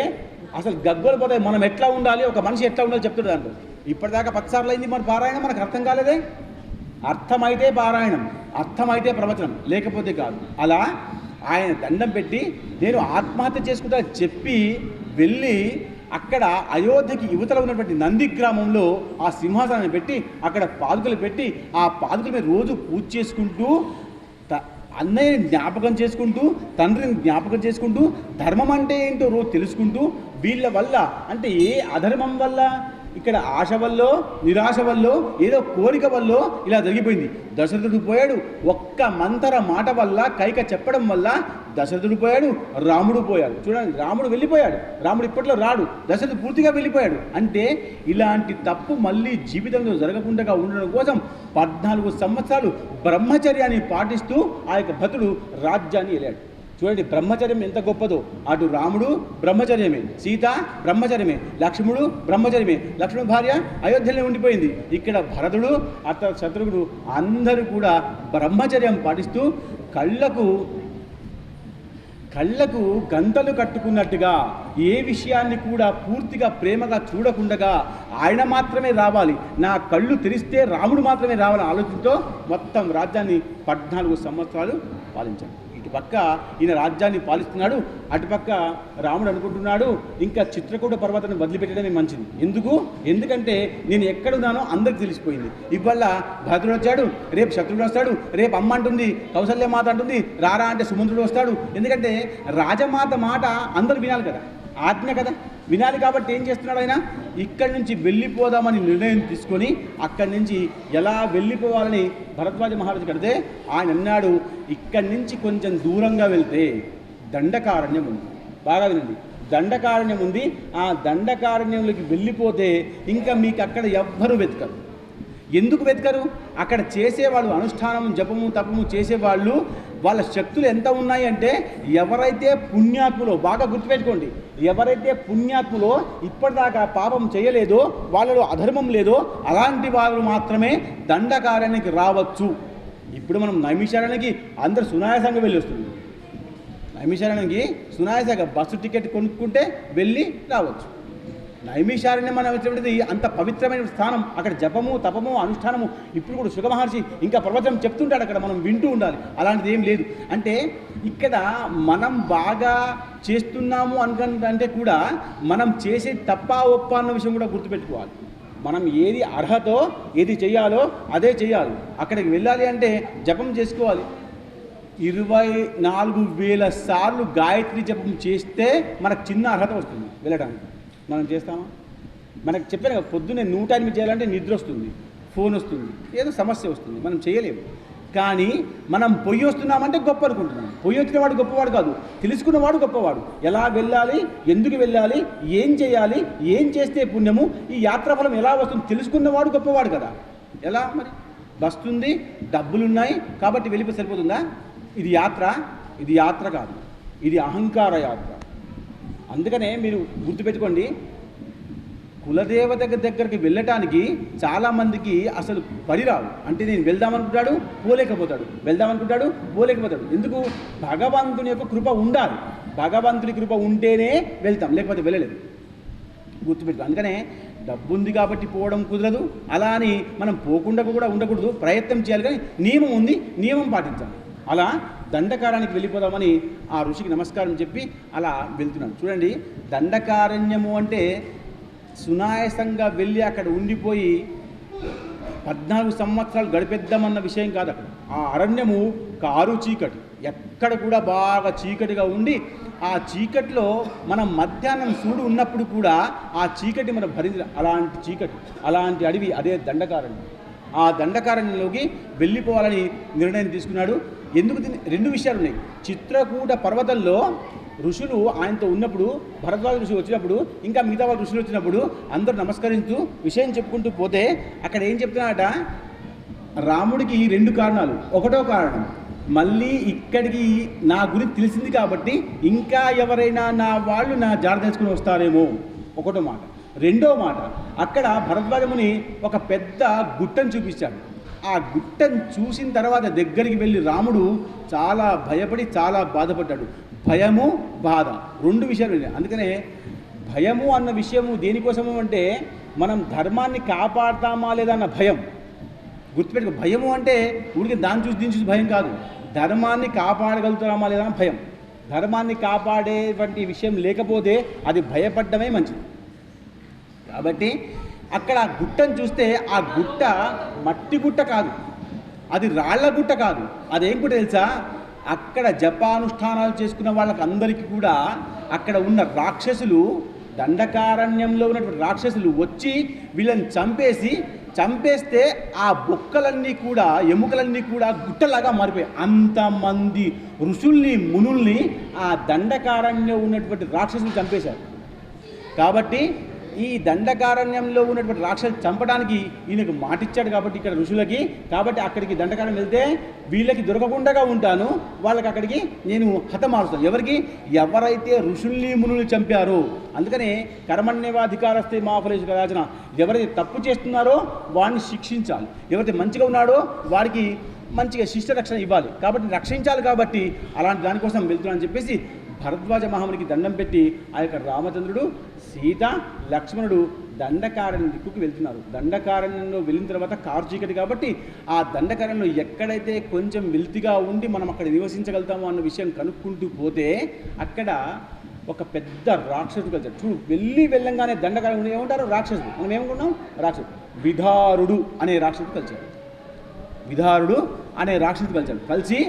A: అసలు గగ్గోలు పోతాయి. మనం ఎట్లా ఉండాలి, ఒక మనిషి ఎట్లా ఉండాలి చెప్తాడు దాంట్లో. ఇప్పటిదాకా 10 సార్లు అయింది మన పారాయణం, మనకు అర్థం కాలేదే. అర్థమైతే పారాయణం, అర్థమైతే ప్రవచనం, లేకపోతే కాదు. అలా ఆయన దండం పెట్టి నేను ఆత్మహత్య చేసుకుంటా చెప్పి వెళ్ళి అక్కడ అయోధ్యకి యువతలో ఉన్నటువంటి నంది గ్రామంలో ఆ సింహాసనాన్ని పెట్టి అక్కడ పాదుకలు పెట్టి ఆ పాదుకల మీద రోజు పూజ చేసుకుంటూ, అన్నయ్యని జ్ఞాపకం చేసుకుంటూ, తండ్రిని జ్ఞాపకం చేసుకుంటూ, ధర్మం అంటే ఏంటో రోజు తెలుసుకుంటూ, వీళ్ళ వల్ల అంటే ఏ అధర్మం వల్ల ఇక్కడ ఆశ వల్ల నిరాశ వల్ల ఏదో కోరిక వల్ల ఇలా జరిగిపోయింది. దశరథుడు పోయాడు, ఒక్క మంతర మాట వల్ల కైక చెప్పడం వల్ల దశరథుడు పోయాడు, రాముడు పోయాడు. చూడండి, రాముడు వెళ్ళిపోయాడు, రాముడు ఇప్పట్లో రాడు, దశరథుడు పూర్తిగా వెళ్ళిపోయాడు. అంటే ఇలాంటి తప్పు మళ్ళీ జీవితంలో జరగకుండా ఉండడం కోసం 14 సంవత్సరాలు బ్రహ్మచర్యాన్ని పాటిస్తూ ఆ యొక్క భక్తుడు రాజ్యాన్ని వెళ్ళాడు. చూడండి, బ్రహ్మచర్యం ఎంత గొప్పదో. అటు రాముడు బ్రహ్మచర్యమే, సీత బ్రహ్మచర్యమే, లక్ష్మణుడు బ్రహ్మచర్యమే, లక్ష్మణ భార్య అయోధ్యలో ఉండిపోయింది. ఇక్కడ భరతుడు, అత శత్రుఘ్నుడు అందరూ కూడా బ్రహ్మచర్యం పాటిస్తూ కళ్ళకు గంతలు కట్టుకున్నట్టుగా ఏ విషయాన్ని కూడా పూర్తిగా ప్రేమగా చూడకుండగా ఆయన మాత్రమే రావాలి, నా కళ్ళు తెరిస్తే రాముడు మాత్రమే రావాలని ఆలోచనతో మొత్తం రాజ్యాన్ని 14 సంవత్సరాలు పాలించాడు. ఇటుపక్క ఈయన రాజ్యాన్ని పాలిస్తున్నాడు, అటుపక్క రాముడు అనుకుంటున్నాడు ఇంకా చిత్రకూట పర్వతాన్ని వదిలిపెట్టడమే మంచిది. ఎందుకంటే నేను ఎక్కడున్నానో అందరికి తెలిసిపోయింది. ఇవాళ భరతుడు వచ్చాడు, రేపు శత్రుడు వస్తాడు, రేపు అమ్మ అంటుంది, కౌసల్యమాత అంటుంది, రారా అంటే సుమంత్రుడు వస్తాడు. ఎందుకంటే రాజమాత మాట అందరూ వినాలి కదా, ఆజ్ఞ కదా, వినాలి. కాబట్టి ఏం చేస్తున్నాడు ఆయన, ఇక్కడి నుంచి వెళ్ళిపోదామని నిర్ణయం తీసుకొని అక్కడి నుంచి ఎలా వెళ్ళిపోవాలని భరద్వాజ మహారాజు కడితే ఆయన అన్నాడు, ఇక్కడి నుంచి కొంచెం దూరంగా వెళ్తే దండకారణ్యం ఉంది. బాగా వినండి, దండకారణ్యం ఉంది. ఆ దండకారణ్యంలోకి వెళ్ళిపోతే ఇంకా మీకు అక్కడ ఎవ్వరూ వెతకరు. ఎందుకు వెతకరు? అక్కడ చేసేవాళ్ళు అనుష్ఠానం జపము తపము చేసేవాళ్ళు వాళ్ళ శక్తులు ఎంత ఉన్నాయి అంటే ఎవరైతే పుణ్యాత్ములో, బాగా గుర్తుపెట్టుకోండి, ఎవరైతే పుణ్యాత్ములో ఇప్పటిదాకా పాపం చేయలేదో, వాళ్ళలో అధర్మం లేదో అలాంటి వాళ్ళు మాత్రమే దండకారణ్యానికి రావచ్చు. ఇప్పుడు మనం నైమిషారణ్యానికి అందరు సునాయాసంగా వెళ్ళి వస్తుంది. నైమిషారణ్యానికి సునాయాసంగా బస్సు టికెట్ కొనుక్కుంటే వెళ్ళి రావచ్చు. నైమిషారణ్యం అనేటువంటిది అంత పవిత్రమైన స్థానం. అక్కడ జపము తపము అనుష్ఠానము ఇప్పుడు కూడా శుగ మహర్షి ఇంకా ప్రవచనం చెప్తుంటాడు, అక్కడ మనం వింటూ ఉండాలి. అలాంటిది ఏం లేదు. అంటే ఇక్కడ మనం బాగా చేస్తున్నాము అనుకంటే కూడా మనం చేసే తప్ప ఒప్ప అన్న విషయం కూడా గుర్తుపెట్టుకోవాలి. మనం ఏది అర్హతో ఏది చేయాలో అదే చేయాలి. అక్కడికి వెళ్ళాలి అంటే జపం చేసుకోవాలి. 24,000 సార్లు గాయత్రి జపం చేస్తే మనకు చిన్న అర్హత వస్తుంది వెళ్ళడానికి. మనం చేస్తామా? మనకు చెప్పాను కదా, పొద్దున్నే 108 చేయాలంటే నిద్ర వస్తుంది, ఫోన్ వస్తుంది, ఏదో సమస్య వస్తుంది, మనం చేయలేము. కానీ మనం పొయ్యి వస్తున్నామంటే గొప్ప అనుకుంటున్నాం. పొయ్యి వచ్చినవాడు గొప్పవాడు కాదు, తెలుసుకున్నవాడు గొప్పవాడు. ఎలా వెళ్ళాలి, ఎందుకు వెళ్ళాలి, ఏం చేయాలి, ఏం చేస్తే పుణ్యము, ఈ యాత్రాఫలం ఎలా వస్తుంది తెలుసుకున్నవాడు గొప్పవాడు కదా. ఎలా మరి? వస్తుంది, డబ్బులున్నాయి కాబట్టి వెళ్ళిపోయి సరిపోతుందా? ఇది యాత్ర కాదు, ఇది అహంకార యాత్ర. అందుకనే మీరు గుర్తుపెట్టుకోండి, కులదేవత దగ్గరికి వెళ్ళటానికి చాలామందికి అసలు పరిరావు. అంటే నేను వెళ్దామనుకుంటాడు పోలేకపోతాడు, వెళ్దామనుకుంటాడు పోలేకపోతాడు. ఎందుకు? భగవంతుని యొక్క కృప ఉండాలి. భగవంతుని కృప ఉంటేనే వెళ్తాం, లేకపోతే వెళ్ళలేదు. గుర్తుపెట్టుకో. అందుకనే డబ్బు ఉంది కాబట్టి పోవడం కుదరదు, అలా అని మనం పోకుండా కూడా ఉండకూడదు, ప్రయత్నం చేయాలి. కానీ నియమం ఉంది, నియమం పాటించాలి. అలా దండకారానికి వెళ్ళిపోదామని ఆ ఋషికి నమస్కారం చెప్పి అలా వెళ్తున్నాను. చూడండి, దండకారణ్యము అంటే సునాయాసంగా వెళ్ళి అక్కడ ఉండిపోయి 14 సంవత్సరాలు గడిపేద్దామన్న విషయం కాదు. అక్కడ ఆ అరణ్యము కారు చీకటి, ఎక్కడ కూడా బాగా చీకటిగా ఉండి ఆ చీకటిలో మనం మధ్యాహ్నం సూడు ఉన్నప్పుడు కూడా ఆ చీకటి మనం భరించ, అలాంటి చీకటి, అలాంటి అడవి, అదే దండకారణ్యం. ఆ దండకారణ్యంలోకి వెళ్ళిపోవాలని నిర్ణయం తీసుకున్నాడు. ఎందుకు? 2 విషయాలు ఉన్నాయి. చిత్రకూట పర్వతంలో ఋషులు ఆయనతో ఉన్నప్పుడు, భరద్వాజ ఋషి వచ్చినప్పుడు, ఇంకా మిగతా వాళ్ళ ఋషులు వచ్చినప్పుడు అందరూ నమస్కరిస్తూ విషయం చెప్పుకుంటూ పోతే అక్కడ ఏం చెప్తున్నాడట, రాముడికి 2 కారణాలు. ఒకటో కారణం, మళ్ళీ ఇక్కడికి నా గురించి తెలిసింది కాబట్టి ఇంకా ఎవరైనా నా వాళ్ళు నా జాడ తెలుసుకుని వస్తారేమో, ఒకటో మాట. రెండో మాట, అక్కడ భరద్వాజముని ఒక పెద్ద గుట్టను చూపించాడు. ఆ గుట్టను చూసిన తర్వాత దగ్గరికి వెళ్ళి రాముడు చాలా భయపడి చాలా బాధపడ్డాడు. భయము బాధ 2 విషయాలు. అందుకనే భయము అన్న విషయము దేనికోసము అంటే మనం ధర్మాన్ని కాపాడతామా లేదా అన్న భయం. గుర్తుపెట్టుకో, భయము అంటే ఊరికి దాన్ని చూసి దీన్ని చూసి భయం కాదు, ధర్మాన్ని కాపాడగలుగుతామా లేదా అన్న భయం. ధర్మాన్ని కాపాడేటువంటి విషయం లేకపోతే అది భయపడ్డమే మంచిది. కాబట్టి అక్కడ ఆ గుట్టను చూస్తే ఆ గుట్ట మట్టి గుట్ట కాదు, అది రాళ్ల గుట్ట కాదు. అదేం గుట్ట తెలుసా? అక్కడ జపానుష్ఠానాలు చేసుకున్న వాళ్ళకి అందరికీ కూడా అక్కడ ఉన్న రాక్షసులు దండకారణ్యంలో ఉన్నటువంటి రాక్షసులు వచ్చి వీళ్ళని చంపేస్తే ఆ బొక్కలన్నీ కూడా ఎముకలన్నీ కూడా గుట్టలాగా మారిపోయాయి. అంతమంది ఋషుల్ని మునుల్ని ఆ దండకారణ్యంలో ఉన్నటువంటి రాక్షసులు చంపేశారు. కాబట్టి ఈ దండకారణ్యంలో ఉన్నటువంటి రాక్షసులు చంపడానికి ఈయనకు మాటిచ్చాడు కాబట్టి ఇక్కడ ఋషులకి, కాబట్టి అక్కడికి దండకారణ్యం వెళ్తే వీళ్ళకి దొరకకుండా ఉంటాను, వాళ్ళకి అక్కడికి నేను హతమారుస్తాను. ఎవరైతే ఋషుల్ని మునుల్ని చంపారో, అందుకనే కర్మణ్యేవాధికారస్తే మా ఫలేషు కదాచన, ఎవరైతే తప్పు చేస్తున్నారో వాడిని శిక్షించాలి, ఎవరైతే మంచిగా ఉన్నాడో వాడికి మంచిగా శిష్ట రక్షణ ఇవ్వాలి, కాబట్టి రక్షించాలి. కాబట్టి అలాంటి దానికోసం వెళ్తున్నానని చెప్పేసి భరద్వాజ మహామునికి దండం పెట్టి ఆ యొక్క రామచంద్రుడు, సీత, లక్ష్మణుడు దండకారణ్యం దిక్కుకి వెళ్తున్నారు. దండకారణ్యంలో వెళ్ళిన తర్వాత కారు చీకటి కాబట్టి ఆ దండకారణ్యంలో ఎక్కడైతే కొంచెం వెల్తిగా ఉండి మనం అక్కడ నివసించగలుగుతామో అన్న విషయం కనుక్కుంటూ పోతే అక్కడ ఒక పెద్ద రాక్షసుడు కలిసాడు. వెళ్ళంగానే దండకారణ్యం ఏమంటారు? రాక్షసుడు. మనం ఏమనుకున్నాం? రాక్షసుడు. విధారుడు అనే రాక్షసుడు కలిసాడు. విధారుడు అనే రాక్షసుడు కలిసి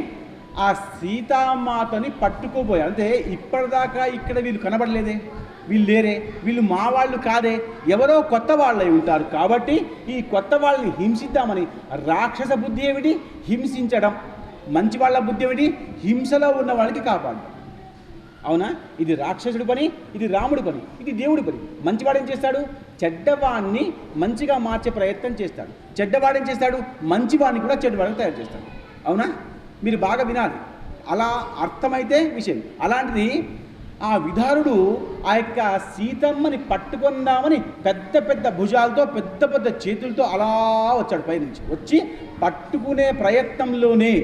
A: ఆ సీతామాతని పట్టుకోబోయారు. అంటే ఇప్పటిదాకా ఇక్కడ వీళ్ళు కనబడలేదే, వీళ్ళు లేరే, వీళ్ళు మా వాళ్ళు కాదే, ఎవరో కొత్త వాళ్ళై ఉంటారు. కాబట్టి ఈ కొత్త వాళ్ళని హింసిద్దామని, రాక్షస బుద్ధి ఏమిటి? హింసించడం. మంచి వాళ్ళ బుద్ధి ఏమిటి? హింసలో ఉన్న వాళ్ళకి కాపాడడం. అవునా? ఇది రాక్షసుడి పని, ఇది రాముడి పని, ఇది దేవుడి పని. మంచివాడు ఏం చేస్తాడు? చెడ్డవాడిని మంచిగా మార్చే ప్రయత్నం చేస్తాడు. చెడ్డవాడు ఏం చేస్తాడు? మంచివాడిని కూడా చెడ్డవాడిని తయారు చేస్తాడు. అవునా? మీరు బాగా వినాలి, అలా అర్థమైతే విషయం. అలాంటిది ఆ విధారుడు ఆ యొక్క సీతమ్మని పట్టుకుందామని పెద్ద పెద్ద భుజాలతో పెద్ద పెద్ద చేతులతో అలా వచ్చాడు. పైనుంచి వచ్చి పట్టుకునే ప్రయత్నంలోనే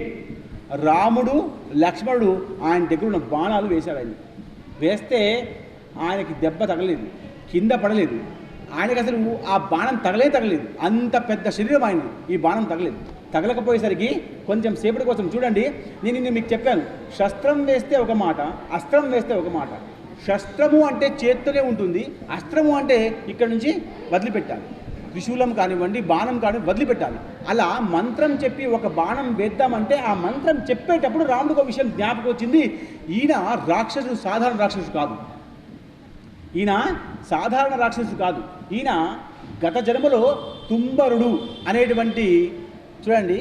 A: రాముడు, లక్ష్మణుడు ఆయన దగ్గర ఉన్న బాణాలు వేశాడు. ఆయన వేస్తే ఆయనకి దెబ్బ తగలేదు, కింద పడలేదు. ఆయనకి అసలు ఆ బాణం తగలేదు. అంత పెద్ద శరీరం ఆయన, ఈ బాణం తగలకపోయేసరికి కొంచెం సేపటి కోసం చూడండి. నేను మీకు చెప్పాను, శస్త్రం వేస్తే ఒక మాట, అస్త్రం వేస్తే ఒక మాట. శస్త్రము అంటే చేత్తోనే ఉంటుంది, అస్త్రము అంటే ఇక్కడ నుంచి వదిలిపెట్టాలి. త్రిశూలం కానివ్వండి, బాణం కానివ్వండి, వదిలిపెట్టాలి. అలా మంత్రం చెప్పి ఒక బాణం వేద్దామంటే ఆ మంత్రం చెప్పేటప్పుడు రాముడికి ఒక విషయం జ్ఞాపకం వచ్చింది. ఈయన రాక్షసుడు సాధారణ రాక్షసుడు కాదు. ఈయన గత జన్మలో తుంబరుడు అనేటువంటి, చూడండి,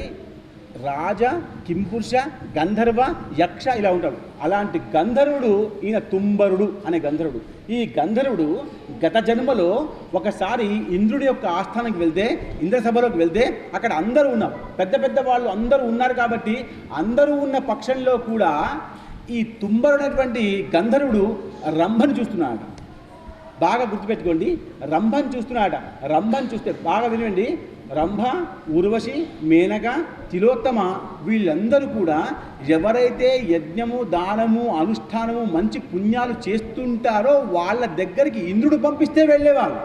A: రాజ, కింపురుష, గంధర్వ, యక్ష ఇలా ఉంటాడు. అలాంటి గంధర్వుడు ఈయన తుంబరుడు అనే గంధర్వుడు. ఈ గంధర్వుడు గత జన్మలో ఒకసారి ఇంద్రుడి యొక్క ఆస్థానానికి వెళ్తే, ఇంద్రసభలోకి వెళ్తే అక్కడ అందరూ ఉన్నారు, పెద్ద పెద్ద వాళ్ళు అందరూ ఉన్నారు. కాబట్టి అందరూ ఉన్న పక్షంలో కూడా ఈ తుంబరుడు అనేటువంటి గంధర్వుడు రంభను చూస్తున్నాడు. బాగా గుర్తుపెట్టుకోండి, రంభను చూస్తున్నాడ. రంభను చూస్తే బాగా వినండి, రంభ, ఊర్వశి, మేనక, తిలోత్తమ వీళ్ళందరూ కూడా ఎవరైతే యజ్ఞము, దానము, అనుష్ఠానము, మంచి పుణ్యాలు చేస్తుంటారో వాళ్ళ దగ్గరికి ఇంద్రుడు పంపిస్తే వెళ్ళేవాళ్ళు.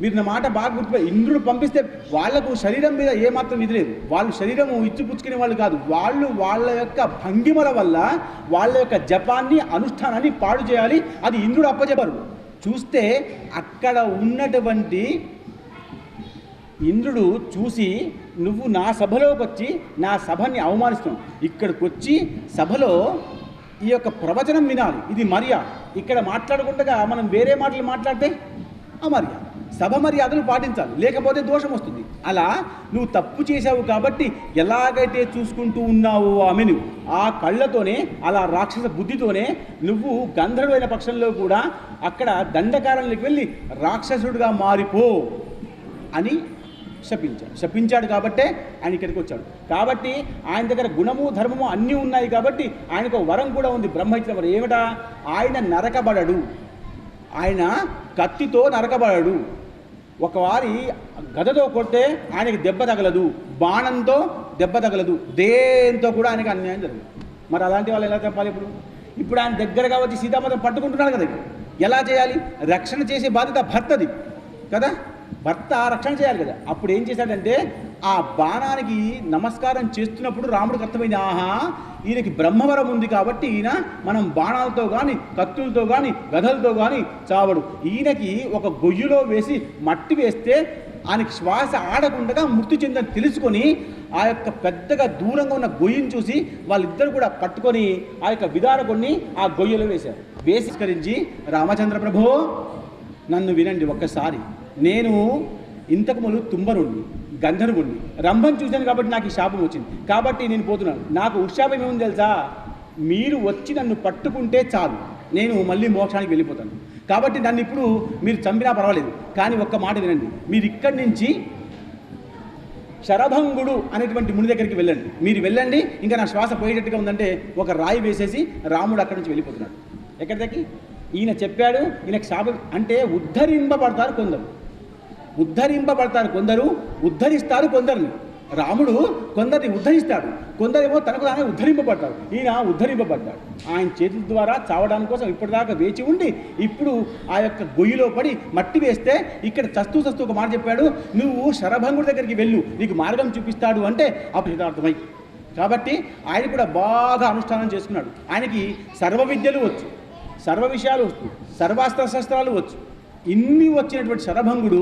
A: మీరు నా మాట బాగా గుర్తుపెట్టి, ఇంద్రుడు పంపిస్తే వాళ్లకు శరీరం మీద ఏమాత్రం ఇది లేదు. వాళ్ళు శరీరము ఇచ్చిపుచ్చుకునే వాళ్ళు కాదు. వాళ్ళ యొక్క భంగిమల వల్ల వాళ్ళ యొక్క జపాన్ని, అనుష్ఠానాన్ని పాడు చేయాలి. అది ఇంద్రుడు అప్పచెప్పారు. చూస్తే అక్కడ ఉన్నటువంటి ఇంద్రుడు చూసి, నువ్వు నా సభలోకి వచ్చి నా సభని అవమానిస్తున్నావు, ఇక్కడికి వచ్చి సభలో ఈ యొక్క ప్రవచనం వినాలి, ఇది మర్యాద. ఇక్కడ మాట్లాడకుండా మనం వేరే మాటలు మాట్లాడితే అమర్యాద. సభ మర్యాదలు పాటించాలి, లేకపోతే దోషం వస్తుంది. అలా నువ్వు తప్పు చేశావు కాబట్టి ఎలాగైతే చూసుకుంటూ ఉన్నావో ఆమెను, ఆ కళ్ళతోనే, అలా రాక్షస బుద్ధితోనే నువ్వు గంధర్వుడైన పక్షంలో కూడా అక్కడ దండకారణ్యంలోకి వెళ్ళి రాక్షసుడిగా మారిపో అని శపించాడు. కాబట్టే ఆయన ఇక్కడికి వచ్చాడు. కాబట్టి ఆయన దగ్గర గుణము, ధర్మము అన్నీ ఉన్నాయి. కాబట్టి ఆయనకు వరం కూడా ఉంది, బ్రహ్మ ఇచ్చిన వరం. ఏమిటా? ఆయన నరకబడడు, ఆయన కత్తితో నరకబడడు. ఒకవారి గదతో కొడితే ఆయనకి దెబ్బ తగలదు, బాణంతో దెబ్బ తగలదు, దేంతో కూడా ఆయనకి అన్యాయం జరగదు. మరి అలాంటి వాళ్ళు ఎలా చెప్పాలి? ఇప్పుడు ఆయన దగ్గరగా వచ్చి సీతామాతను పట్టుకుంటున్నాడు కదా, ఎలా చేయాలి? రక్షణ చేసే బాధ్యత భర్తది కదా, భర్త రక్షణ చేయాలి కదా. అప్పుడు ఏం చేశాడంటే, ఆ బాణానికి నమస్కారం చేస్తున్నప్పుడు రాముడికి అర్థమైంది, ఆహా ఈయనకి బ్రహ్మవరం ఉంది కాబట్టి ఈయన మనం బాణాలతో కానీ, కత్తులతో కానీ, గదలతో కానీ చావడు. ఈయనకి ఒక గొయ్యిలో వేసి మట్టి వేస్తే ఆయనకి శ్వాస ఆడకుండా మృతి చెందని తెలుసుకొని ఆ యొక్క పెద్దగా దూరంగా ఉన్న గొయ్యిని చూసి వాళ్ళిద్దరు కూడా పట్టుకొని ఆ యొక్క విదారకుడిని ఆ గొయ్యలో వేశారు. వేసికరించి, రామచంద్ర ప్రభో నన్ను వినండి ఒక్కసారి, నేను ఇంతకు ముందు తుంబరుణ్ణి, గంధర్వుణ్ణి, రంభను చూశాను కాబట్టి నాకు ఈ శాపం వచ్చింది, కాబట్టి నేను పోతున్నాను. నాకు ఉశాపం ఏముంది తెలుసా, మీరు వచ్చి నన్ను పట్టుకుంటే చాలు, నేను మళ్ళీ మోక్షానికి వెళ్ళిపోతాను. కాబట్టి నన్ను ఇప్పుడు మీరు చంపినా పర్వాలేదు, కానీ ఒక్క మాట వినండి, మీరు ఇక్కడి నుంచి శరభంగుడు అనేటువంటి ముని దగ్గరికి వెళ్ళండి. మీరు వెళ్ళండి, ఇంకా నా శ్వాస పోయేటట్టుగా ఉందంటే ఒక రాయి వేసేసి రాముడు అక్కడి నుంచి వెళ్ళిపోతున్నాడు. ఎక్కడి దగ్గర ఈయన చెప్పాడు, ఈయనకు శాపం అంటే ఉద్ధరింపబడతారు కొందరు, ఉద్ధరిస్తారు కొందరిని. రాముడు కొందరిని ఉద్ధరిస్తాడు, కొందరేమో తనకు తానే ఉద్ధరింపబడతాడు. ఈయన ఉద్ధరింపబడ్డాడు. ఆయన చేతుల ద్వారా చావడానికి కోసం ఇప్పటిదాకా వేచి ఉండి ఇప్పుడు ఆ యొక్క గొయ్యిలో పడి మట్టి వేస్తే ఇక్కడ చస్తూ ఒక మాట చెప్పాడు, నువ్వు శరభంగుడి దగ్గరికి వెళ్ళు, నీకు మార్గం చూపిస్తాడు అంటే అపహితార్థమై. కాబట్టి ఆయన కూడా బాగా అనుష్ఠానం చేసుకున్నాడు. ఆయనకి సర్వ విద్యలు వచ్చు, సర్వ విషయాలు వచ్చు, సర్వాస్త్ర శస్త్రాలు వచ్చు. ఇన్ని వచ్చినటువంటి శరభంగుడు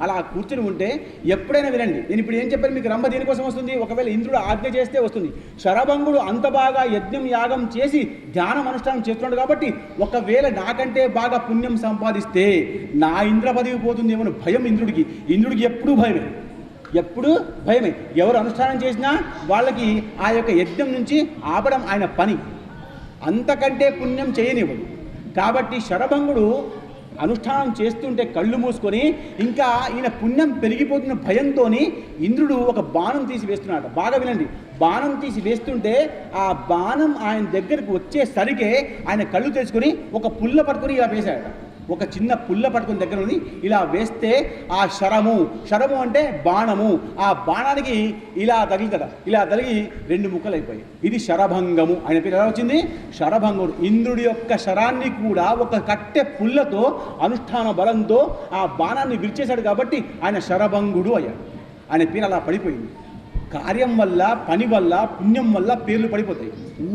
A: అలా కూర్చుని ఉంటే ఎప్పుడైనా వినండి, నేను ఇప్పుడు ఏం చెప్పాను మీకు, రంభ దేనికోసం వస్తుంది, ఒకవేళ ఇంద్రుడు ఆజ్ఞ చేస్తే వస్తుంది. శరభంగుడు అంత బాగా యజ్ఞం యాగం చేసి ధ్యానం అనుష్ఠానం చేస్తున్నాడు కాబట్టి ఒకవేళ నాకంటే బాగా పుణ్యం సంపాదిస్తే నా ఇంద్ర పదవి పోతుందేమో భయం ఇంద్రుడికి ఎప్పుడూ భయమే. ఎవరు అనుష్ఠానం చేసినా వాళ్ళకి ఆ యొక్క యజ్ఞం నుంచి ఆపడం ఆయన పని, అంతకంటే పుణ్యం చేయనివ్వడు. కాబట్టి శరభంగుడు అనుష్ఠానం చేస్తుంటే కళ్ళు మూసుకొని ఇంకా ఈయన పుణ్యం పెరిగిపోతున్న భయంతో ఇంద్రుడు ఒక బాణం తీసి వేస్తున్నాడు. బాగా వినండి, బాణం తీసి వేస్తుంటే ఆ బాణం ఆయన దగ్గరకు వచ్చేసరికే ఆయన కళ్ళు తెచ్చుకొని ఒక పుల్ల పట్టుకొని ఇలా వేశాడు. ఒక చిన్న పుల్ల పట్టుకుని దగ్గర ఉంది, ఇలా వేస్తే ఆ శరము అంటే బాణము, ఆ బాణానికి ఇలా తగిలితట, ఇలా తగిలి 2 ముక్కలు అయిపోయాయి. ఇది శరభంగము. ఆయన పేరు ఎలా వచ్చింది, శరభంగుడు. ఇంద్రుడి యొక్క శరాన్ని కూడా ఒక కట్టె పుల్లతో అనుష్ఠాన బలంతో ఆ బాణాన్ని విరిచేశాడు కాబట్టి ఆయన శరభంగుడు అయ్యాడు. ఆయన పేరు అలా పడిపోయింది. కార్యం వల్ల, పని వల్ల, పుణ్యం వల్ల పేర్లు పడిపోతాయి.